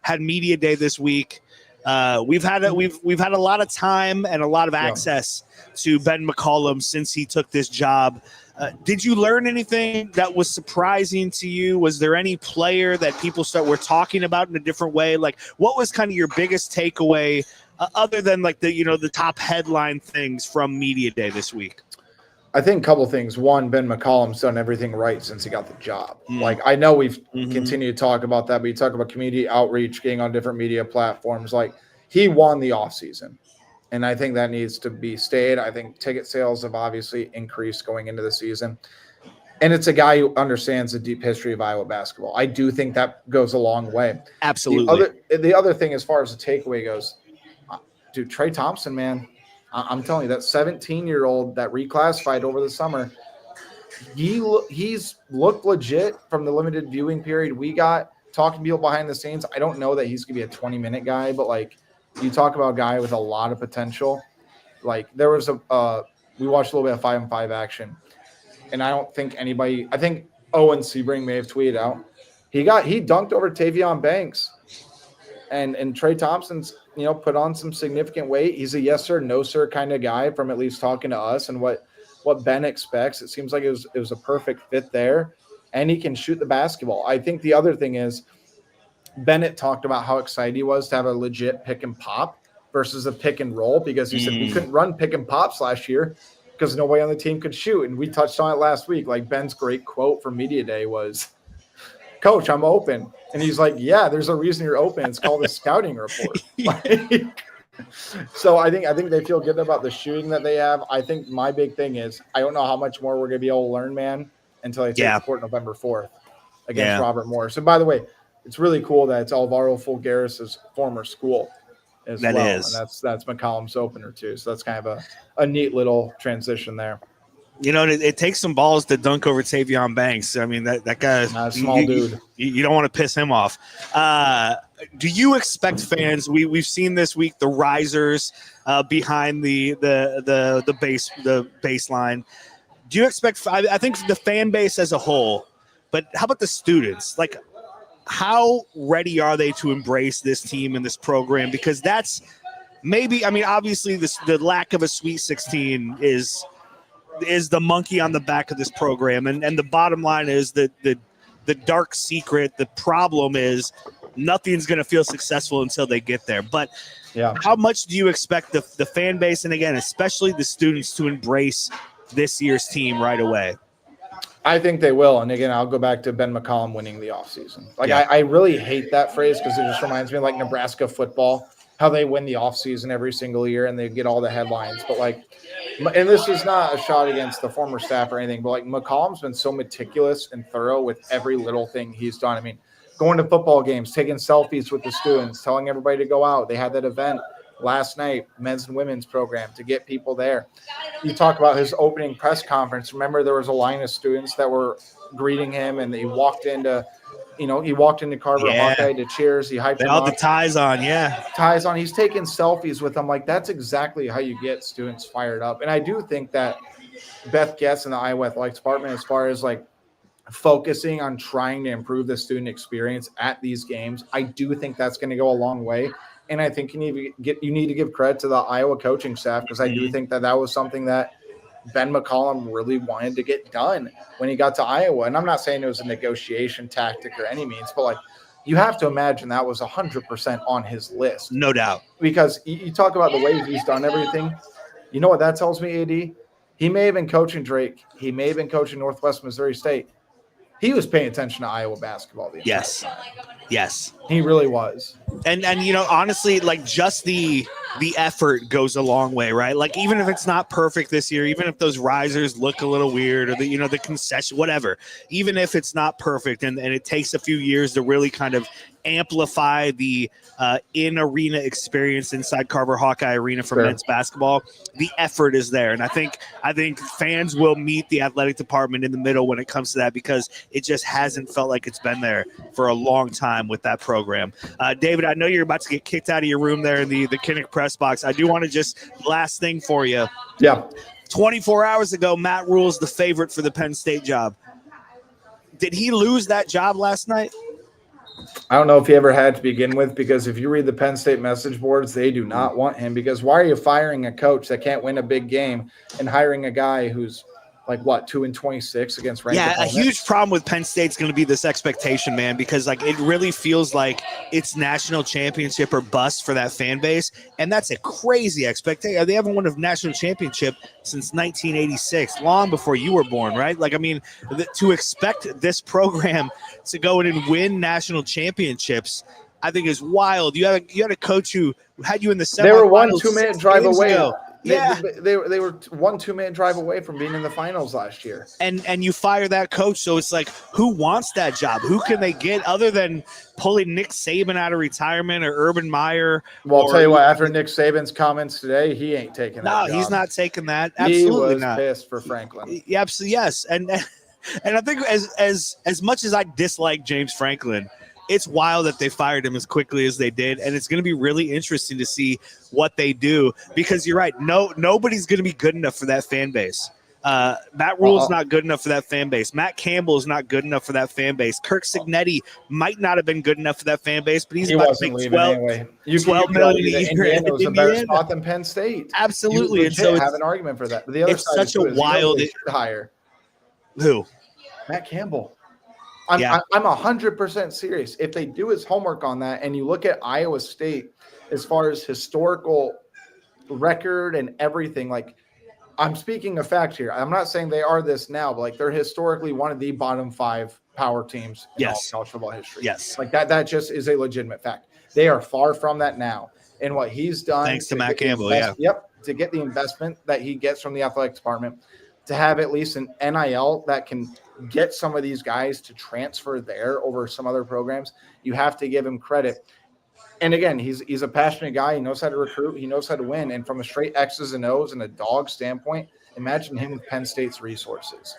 had media day this week. We've had a lot of time and a lot of access to Ben McCollum since he took this job. Did you learn anything that was surprising to you? Was there any player that people were talking about in a different way? Like, what was kind of your biggest takeaway other than like the top headline things from media day this week? I think a couple things. One, Ben McCollum's done everything right since he got the job. Like, I know we've continued to talk about that, but you talk about community outreach, getting on different media platforms. Like, he won the offseason. And I think that needs to be stayed. I think ticket sales have obviously increased going into the season. And it's a guy who understands the deep history of Iowa basketball. I do think that goes a long way. Absolutely. The other thing, as far as the takeaway goes, dude, Trey Thompson, man, I'm telling you, that 17-year-old that reclassified over the summer, he's looked legit from the limited viewing period we got. Talking to people behind the scenes, I don't know that he's going to be a 20-minute guy, but, like, you talk about a guy with a lot of potential. Like, there was we watched a little bit of 5-on-5 action. And I don't think anybody – I think Owen Sebring may have tweeted out. He dunked over Tavion Banks. And Trey Thompson's, put on some significant weight. He's a yes sir, no sir kind of guy from at least talking to us and what Ben expects. It seems like it was a perfect fit there. And he can shoot the basketball. I think the other thing is Bennett talked about how excited he was to have a legit pick and pop versus a pick and roll because he said we couldn't run pick and pops last year because nobody on the team could shoot. And we touched on it last week. Like, Ben's great quote from Media Day was, "Coach, I'm open." And he's like, "Yeah, there's a reason you're open. It's called a scouting report." So I think they feel good about the shooting that they have. I think my big thing is I don't know how much more we're going to be able to learn, man, until they take the court November 4th against Robert Morris. And by the way, it's really cool that it's Alvaro Fulgaris' former school as well. And that's McCollum's opener too. So that's kind of a neat little transition there. It takes some balls to dunk over Tavion Banks. I mean, that guy is a small dude. You don't want to piss him off. Do you expect fans? We've seen this week the risers behind the baseline. Do you expect? I think the fan base as a whole, but how about the students? Like, how ready are they to embrace this team and this program? Because that's maybe. I mean, obviously, the lack of a Sweet 16 is the monkey on the back of this program. And the bottom line is that the dark secret, the problem is nothing's going to feel successful until they get there. But how much do you expect the fan base, and again, especially the students, to embrace this year's team right away? I think they will. And again, I'll go back to Ben McCollum winning the offseason. I really hate that phrase because it just reminds me of like Nebraska football, how they win the offseason every single year and they get all the headlines. But and this is not a shot against the former staff or anything, but McCollum's been so meticulous and thorough with every little thing he's done. I mean, going to football games, taking selfies with the students, telling everybody to go out. They had that event last night, men's and women's program, to get people there. You talk about his opening press conference. Remember, there was a line of students that were greeting him, and he walked into Carver Hawkeye to cheers. He hyped him up. All the ties on, ties on. He's taking selfies with them. That's exactly how you get students fired up. And I do think that Beth Getz in the Iowa Athletics Department, as far as focusing on trying to improve the student experience at these games, I do think that's going to go a long way. And I think you need to give credit to the Iowa coaching staff, because I do think that was something that Ben McCollum really wanted to get done when he got to Iowa. And I'm not saying it was a negotiation tactic or any means, but you have to imagine that was 100% on his list. No doubt. Because you talk about the way he's done everything. You know what that tells me, AD? He may have been coaching Drake. He may have been coaching Northwest Missouri State. He was paying attention to Iowa basketball the entire time. Yes. He really was. And honestly, just the effort goes a long way, right? Even if it's not perfect this year, even if those risers look a little weird, or the concession, whatever, even if it's not perfect and it takes a few years to really kind of amplify the in-arena experience inside Carver Hawkeye Arena for men's basketball, the effort is there. And I think fans will meet the athletic department in the middle when it comes to that, because it just hasn't felt like it's been there for a long time with that program. David, I know you're about to get kicked out of your room there in the Kinnick press box. I do want to just last thing for you. Yeah. 24 hours ago, Matt Rule's the favorite for the Penn State job. Did he lose that job last night? I don't know if he ever had to begin with, because if you read the Penn State message boards, they do not want him, because why are you firing a coach that can't win a big game and hiring a guy who's 2-26 against ranked opponents? A huge problem with Penn State's going to be this expectation, man, because it really feels like it's national championship or bust for that fan base, and that's a crazy expectation. They haven't won a national championship since 1986, long before you were born, right? To expect this program to go in and win national championships, I think is wild. You had a coach who had you in the semifinals. They were 1 2-minute drive away. Yeah, they were 1 2-minute drive away from being in the finals last year. And you fire that coach, so it's like, who wants that job? Who can they get other than pulling Nick Saban out of retirement or Urban Meyer? Well, I'll tell you what, after Nick Saban's comments today, he ain't taking that job. No, he's not taking that. Absolutely not. He was pissed for Franklin. Yeah, absolutely, yes. And I think as much as I dislike James Franklin, it's wild that they fired him as quickly as they did, and it's going to be really interesting to see what they do, because you're right. Nobody's going to be good enough for that fan base. Matt Rule's not good enough for that fan base. Matt Campbell is not good enough for that fan base. Kirk Signetti might not have been good enough for that fan base, but he about to make $12 million a year. Indiana was a better spot than Penn State. Absolutely, and so have an argument for that. But the other it's side such a wild hire. Who? Matt Campbell. I'm 100% serious. If they do his homework on that, and you look at Iowa State as far as historical record and everything, like, I'm speaking of fact here. I'm not saying they are this now, but like, they're historically one of the bottom 5 power teams in all college football history. Yes. Like that just is a legitimate fact. They are far from that now. And what he's done, thanks to Matt Campbell, to get the investment that he gets from the athletic department, to have at least an NIL that can get some of these guys to transfer there over some other programs, you have to give him credit. And again, he's a passionate guy. He knows how to recruit. He knows how to win. And from a straight X's and O's and a dog standpoint, imagine him with Penn State's resources.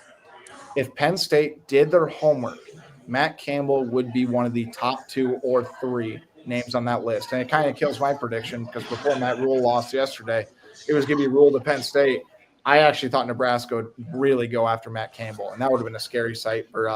If Penn State did their homework, Matt Campbell would be one of the top 2 or 3 names on that list. And it kind of kills my prediction, because before Matt Rule lost yesterday, it was going to be Rule to Penn State. I actually thought Nebraska would really go after Matt Campbell, and that would have been a scary sight for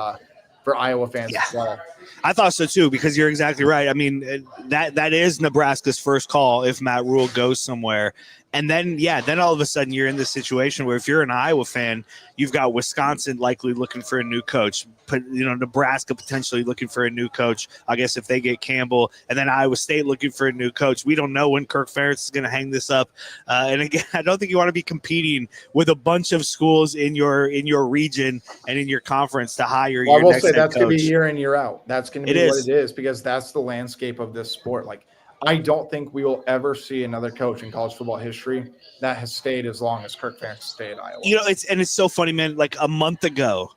Iowa fans as well. I thought so too, because you're exactly right. I mean, that is Nebraska's first call if Matt Rule goes somewhere. And then all of a sudden you're in this situation where if you're an Iowa fan, you've got Wisconsin likely looking for a new coach, Nebraska potentially looking for a new coach, I guess, if they get Campbell, and then Iowa State looking for a new coach. We don't know when Kirk Ferentz is going to hang this up. And again, I don't think you want to be competing with a bunch of schools in your region and in your conference to hire your next head coach. I will say that's going to be year in, year out. That's going to be what it is, because that's the landscape of this sport. Like, I don't think we will ever see another coach in college football history that has stayed as long as Kirk Ferentz stayed at Iowa. It's so funny, man. Like a month ago,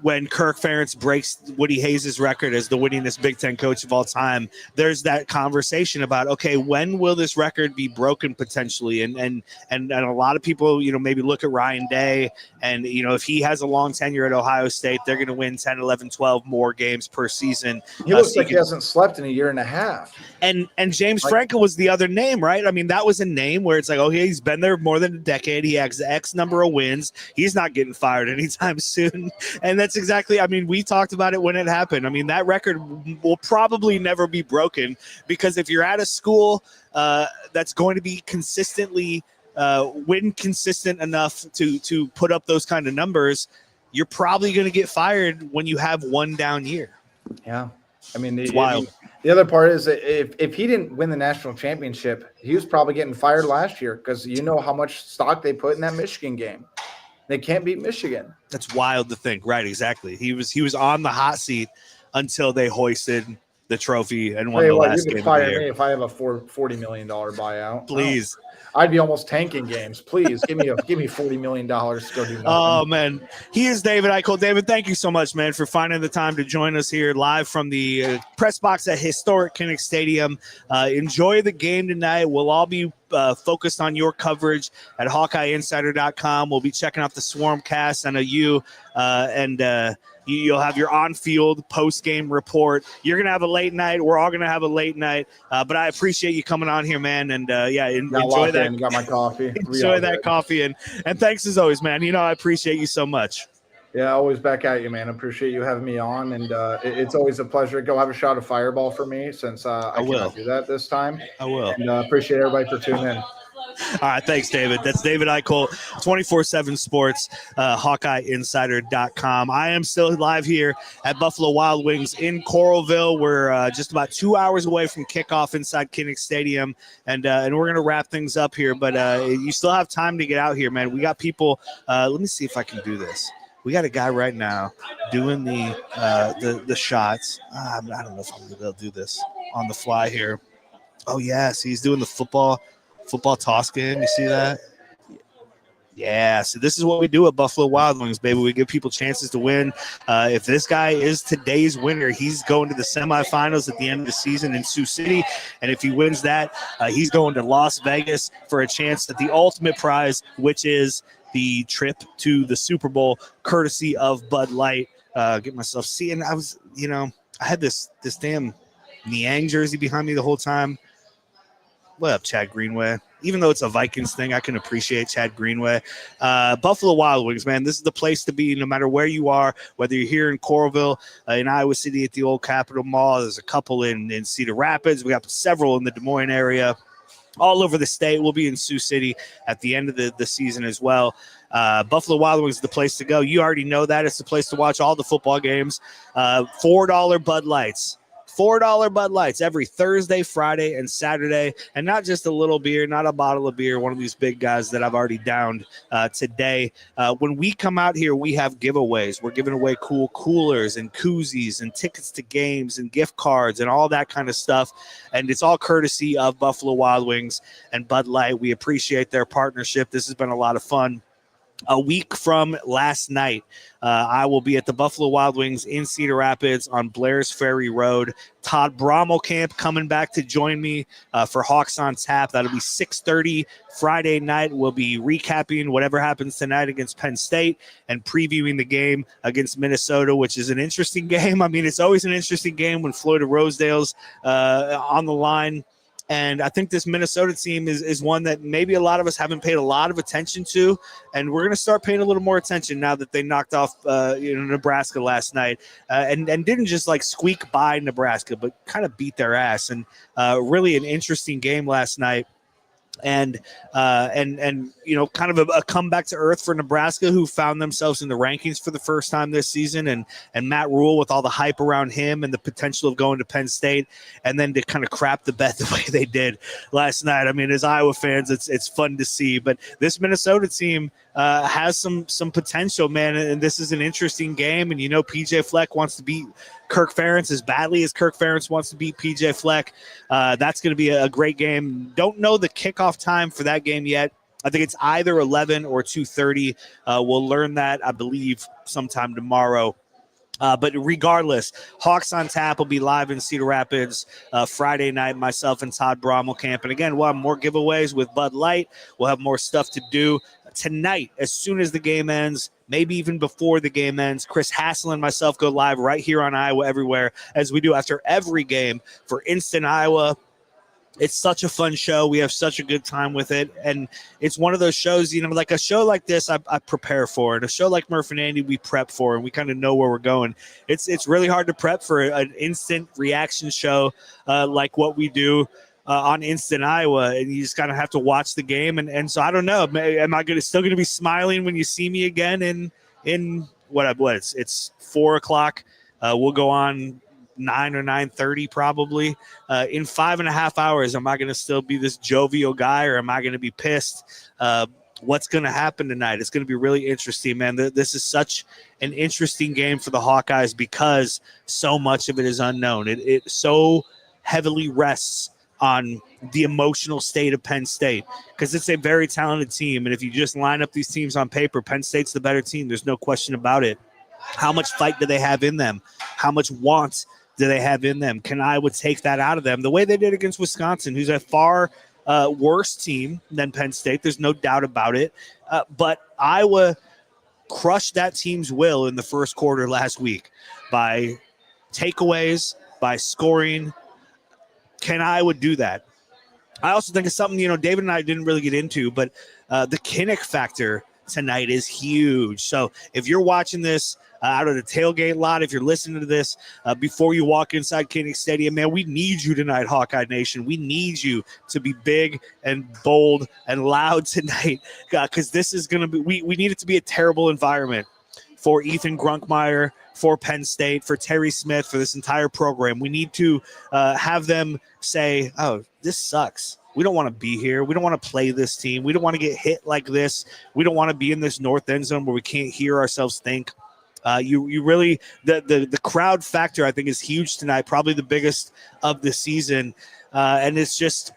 when Kirk Ferentz breaks Woody Hayes' record as the winningest Big Ten coach of all time, there's that conversation about, okay, when will this record be broken potentially? And a lot of people, maybe look at Ryan Day, and, if he has a long tenure at Ohio State, they're going to win 10, 11, 12 more games per season. He looks like he hasn't slept in a year and a half. And James Franklin was the other name, right? I mean, that was a name where it's like, oh, he's been there more than a decade. He has X number of wins. He's not getting fired anytime soon. And that's exactly, I mean, we talked about it when it happened. I mean, that record will probably never be broken, because if you're at a school that's going to be consistently win consistent enough to put up those kind of numbers, you're probably going to get fired when you have one down year. Yeah. I mean, it's wild. The other part is that if he didn't win the national championship, he was probably getting fired last year, because you know how much stock they put in that Michigan game. They can't beat Michigan. That's wild to think. Right, exactly. He was on the hot seat until they hoisted the trophy and won the last game of the year. You can fire me if I have a $40 million buyout. Please. I'd be almost tanking games. Please give me $40 million to go do nothing. Oh, man. He is David Eickholt. David, thank you so much, man, for finding the time to join us here live from the press box at historic Kinnick Stadium. Enjoy the game tonight. We'll all be focused on your coverage at HawkeyeInsider.com. We'll be checking out the Swarmcast. I know you you'll have your on-field post-game report. You're going to have a late night. We're all going to have a late night. But I appreciate you coming on here, man. And, enjoy that. Got my coffee. Enjoy that coffee. And thanks as always, man. I appreciate you so much. Yeah, always back at you, man. I appreciate you having me on. And it's always a pleasure. Go have a shot of Fireball for me, since I cannot do that this time. I will. And appreciate everybody for tuning in. All right, thanks, David. That's David Eickholt, 24/7 Sports, HawkeyeInsider.com. I am still live here at Buffalo Wild Wings in Coralville. We're just about 2 hours away from kickoff inside Kinnick Stadium, and we're going to wrap things up here. But you still have time to get out here, man. We got people. Let me see if I can do this. We got a guy right now doing the shots. I don't know if I'm going to be able to do this on the fly here. Oh, yes, he's doing the football toss game. You see that? Yeah, so this is what we do at Buffalo Wild Wings, baby. We give people chances to win. If this guy is today's winner, he's going to the semifinals at the end of the season in Sioux City. And if he wins that, he's going to Las Vegas for a chance at the ultimate prize, which is the trip to the Super Bowl, courtesy of Bud Light. Get myself seeing. I was, I had this damn Niang jersey behind me the whole time. What up, Chad Greenway? Even though it's a Vikings thing, I can appreciate Chad Greenway. Buffalo Wild Wings, man, this is the place to be no matter where you are, whether you're here in Coralville, in Iowa City at the Old Capitol Mall. There's a couple in Cedar Rapids. We got several in the Des Moines area. All over the state. We'll be in Sioux City at the end of the season as well. Buffalo Wild Wings is the place to go. You already know that. It's the place to watch all the football games. $4 Bud Lights. $4 Bud Lights every Thursday, Friday, and Saturday. And not just a little beer, not a bottle of beer, one of these big guys that I've already downed today. When we come out here, we have giveaways. We're giving away cool coolers and koozies and tickets to games and gift cards and all that kind of stuff. And it's all courtesy of Buffalo Wild Wings and Bud Light. We appreciate their partnership. This has been a lot of fun. A week from last night, I will be at the Buffalo Wild Wings in Cedar Rapids on Blair's Ferry Road. Todd Brommelkamp coming back to join me for Hawks on Tap. That'll be 6:30 Friday night. We'll be recapping whatever happens tonight against Penn State and previewing the game against Minnesota, which is an interesting game. I mean, it's always an interesting game when Florida Rosedale's on the line. And I think this Minnesota team is one that maybe a lot of us haven't paid a lot of attention to. And we're going to start paying a little more attention now that they knocked off Nebraska last night and didn't just like squeak by Nebraska, but kind of beat their ass. And really an interesting game last night. And kind of a comeback to earth for Nebraska, who found themselves in the rankings for the first time this season, and Matt Rule with all the hype around him and the potential of going to Penn State, and then to kind of crap the bed the way they did last night. I mean, as Iowa fans, it's fun to see, but this Minnesota team has some potential, man, and this is an interesting game. And PJ Fleck wants to beat Kirk Ferentz as badly as Kirk Ferentz wants to beat PJ Fleck. That's going to be a great game. Don't know the kickoff time for that game yet. I think it's either 11 or 2:30. We'll learn that, I believe, sometime tomorrow. But regardless, Hawks on Tap will be live in Cedar Rapids Friday night, myself and Todd Brommelkamp. And again, we'll have more giveaways with Bud Light. We'll have more stuff to do. Tonight, as soon as the game ends, maybe even before the game ends, Chris Hassel and myself go live right here on Iowa Everywhere, as we do after every game for Instant Iowa. It's such a fun show. We have such a good time with it. And it's one of those shows, like a show like this, I prepare for. And a show like Murph and Andy, we prep for, and we kind of know where we're going. It's really hard to prep for an instant reaction show like what we do on Instant Iowa, and you just kind of have to watch the game. And so I don't know. Am I still going to be smiling when you see me again in what it's 4 o'clock? We'll go on 9 or 9:30 probably. In 5.5 hours, am I going to still be this jovial guy, or am I going to be pissed? What's going to happen tonight? It's going to be really interesting, man. This is such an interesting game for the Hawkeyes because so much of it is unknown. It so heavily rests on the emotional state of Penn State, because it's a very talented team. And if you just line up these teams on paper, Penn State's the better team. There's no question about it. How much fight do they have in them? How much want do they have in them? Can Iowa take that out of them the way they did against Wisconsin, who's a far worse team than Penn State? There's no doubt about it. But Iowa crushed that team's will in the first quarter last week by takeaways, by scoring. Can Iowa do that? I also think it's something, David and I didn't really get into, but the Kinnick factor tonight is huge. So if you're watching this out of the tailgate lot, if you're listening to this before you walk inside Kinnick Stadium, man, we need you tonight, Hawkeye Nation. We need you to be big and bold and loud tonight, because this is going to be, we need it to be a terrible environment for Ethan Grunkmeyer, for Penn State, for Terry Smith, for this entire program. We need to have them say, oh, this sucks. We don't want to be here. We don't want to play this team. We don't want to get hit like this. We don't want to be in this north end zone where we can't hear ourselves think. You really the crowd factor, I think, is huge tonight, probably the biggest of the season, and it's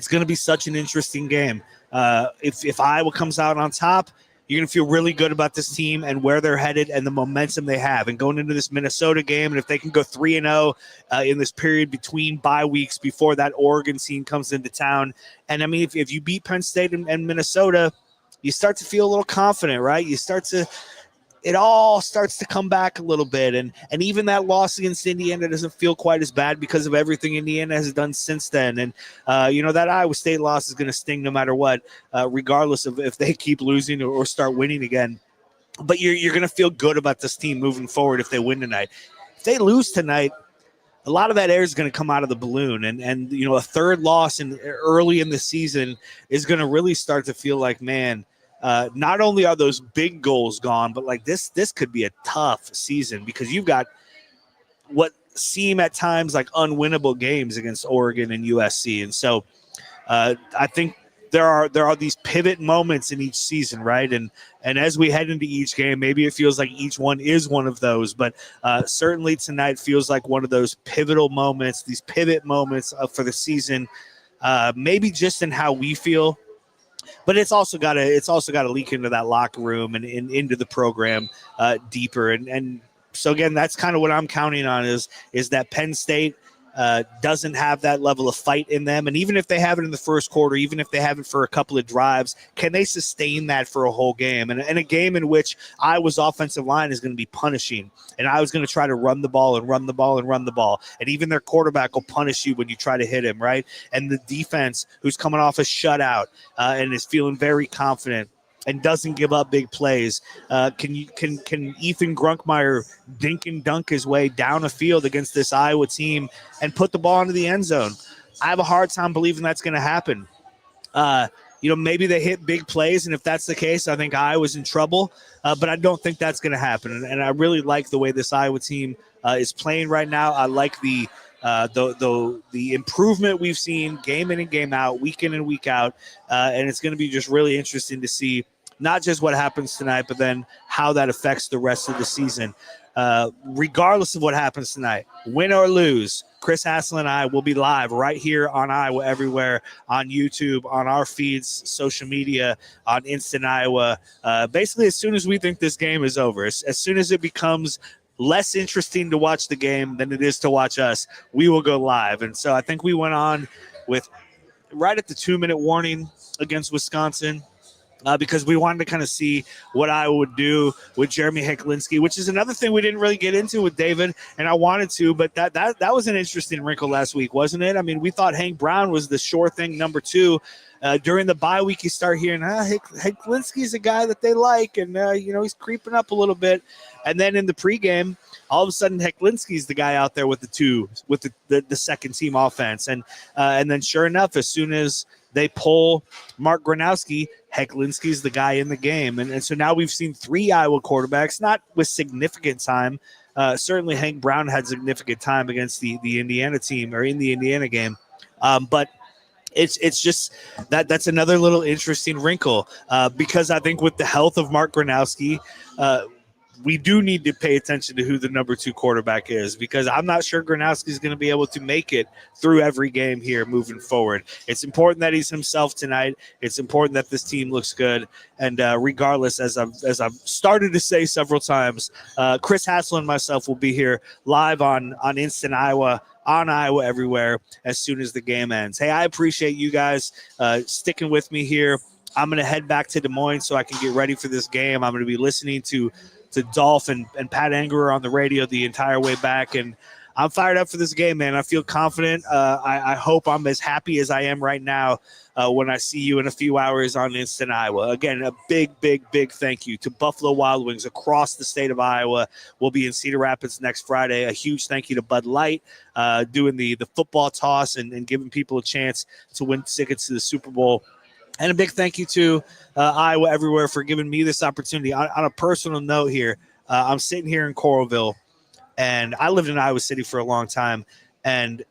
going to be such an interesting game. If Iowa comes out on top, you're going to feel really good about this team and where they're headed and the momentum they have. And going into this Minnesota game, and if they can go 3-0 in this period between bye weeks before that Oregon team comes into town. And, I mean, if you beat Penn State and Minnesota, you start to feel a little confident, right? It all starts to come back a little bit. And even that loss against Indiana doesn't feel quite as bad because of everything Indiana has done since then. And, that Iowa State loss is going to sting no matter what, regardless of if they keep losing or start winning again. But you're going to feel good about this team moving forward if they win tonight. If they lose tonight, a lot of that air is going to come out of the balloon. And a third loss early in the season is going to really start to feel like, man, not only are those big goals gone, but like this could be a tough season because you've got what seem at times like unwinnable games against Oregon and USC. And so I think there are these pivot moments in each season, right? And as we head into each game, maybe it feels like each one is one of those, but certainly tonight feels like one of those pivotal moments, these pivot moments for the season, maybe just in how we feel. But it's also got to leak into that locker room and into the program deeper. And so again, that's kind of what I'm counting on is that Penn State doesn't have that level of fight in them. And even if they have it in the first quarter, even if they have it for a couple of drives, can they sustain that for a whole game? And a game in which Iowa's offensive line is going to be punishing. And I was going to try to run the ball and run the ball and run the ball. And even their quarterback will punish you when you try to hit him, right? And the defense, who's coming off a shutout and is feeling very confident and doesn't give up big plays. Can Ethan Grunkmeyer dink and dunk his way down a field against this Iowa team and put the ball into the end zone? I have a hard time believing that's going to happen. Maybe they hit big plays, and if that's the case, I think Iowa's in trouble. But I don't think that's going to happen. And I really like the way this Iowa team is playing right now. I like the improvement we've seen game in and game out, week in and week out. And it's going to be just really interesting to see not just what happens tonight, but then how that affects the rest of the season. Regardless of what happens tonight, win or lose, Chris Hassel and I will be live right here on Iowa Everywhere, on YouTube, on our feeds, social media, on Instant Iowa. Basically, as soon as we think this game is over, as soon as it becomes less interesting to watch the game than it is to watch us, we will go live. And so I think we went on with right at the 2-minute warning against Wisconsin. Because we wanted to kind of see what Iowa would do with Jeremy Hecklinski, which is another thing we didn't really get into with David, and I wanted to, but that was an interesting wrinkle last week, wasn't it? I mean, we thought Hank Brown was the sure thing number 2. During the bye week, you start hearing, Hecklinski's a guy that they like, and, he's creeping up a little bit. And then in the pregame, all of a sudden, Hecklinski's the guy out there with the second team offense. And then sure enough, as soon as they pull Mark Gronowski, Hecklinski's the guy in the game. And so now we've seen 3 Iowa quarterbacks, not with significant time. Certainly Hank Brown had significant time against the Indiana team or in the Indiana game. But it's just that's another little interesting wrinkle because I think with the health of Mark Gronowski, we do need to pay attention to who the number 2 quarterback is, because I'm not sure Gronowski is going to be able to make it through every game here moving forward. It's important that he's himself tonight. It's important that this team looks good. And regardless, as I've started to say several times, Chris Hassel and myself will be here live on Instant Iowa, on Iowa Everywhere, as soon as the game ends. Hey, I appreciate you guys sticking with me here. I'm going to head back to Des Moines so I can get ready for this game. I'm going to be listening to Dolph and Pat Angerer on the radio the entire way back. And I'm fired up for this game, man. I feel confident. I hope I'm as happy as I am right now when I see you in a few hours on Instant Iowa. Again, a big, big, big thank you to Buffalo Wild Wings across the state of Iowa. We'll be in Cedar Rapids next Friday. A huge thank you to Bud Light doing the football toss and giving people a chance to win tickets to the Super Bowl. And a big thank you to Iowa Everywhere for giving me this opportunity. On a personal note here, I'm sitting here in Coralville, and I lived in Iowa City for a long time, and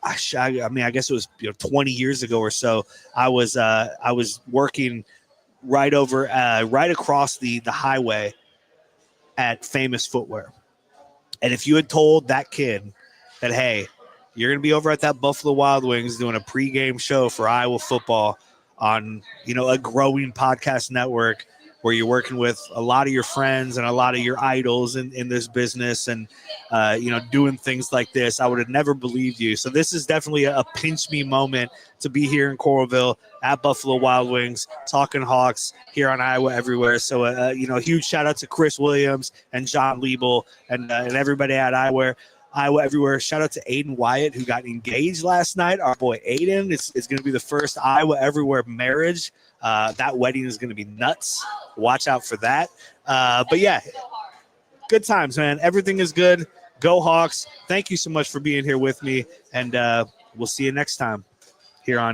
I mean, I guess it was 20 years ago or so. I was working right across the highway at Famous Footwear, and if you had told that kid that, hey, you're going to be over at that Buffalo Wild Wings doing a pregame show for Iowa football on a growing podcast network where you're working with a lot of your friends and a lot of your idols in this business and, doing things like this, I would have never believed you. So this is definitely a pinch me moment to be here in Coralville at Buffalo Wild Wings, talking Hawks here on Iowa Everywhere. So, a huge shout out to Chris Williams and John Liebel and everybody at Iowa Everywhere. Shout out to Aiden Wyatt, who got engaged last night. Our boy Aiden. It's going to be the first Iowa Everywhere marriage. That wedding is going to be nuts. Watch out for that. But yeah, good times, man. Everything is good. Go Hawks. Thank you so much for being here with me. And we'll see you next time here on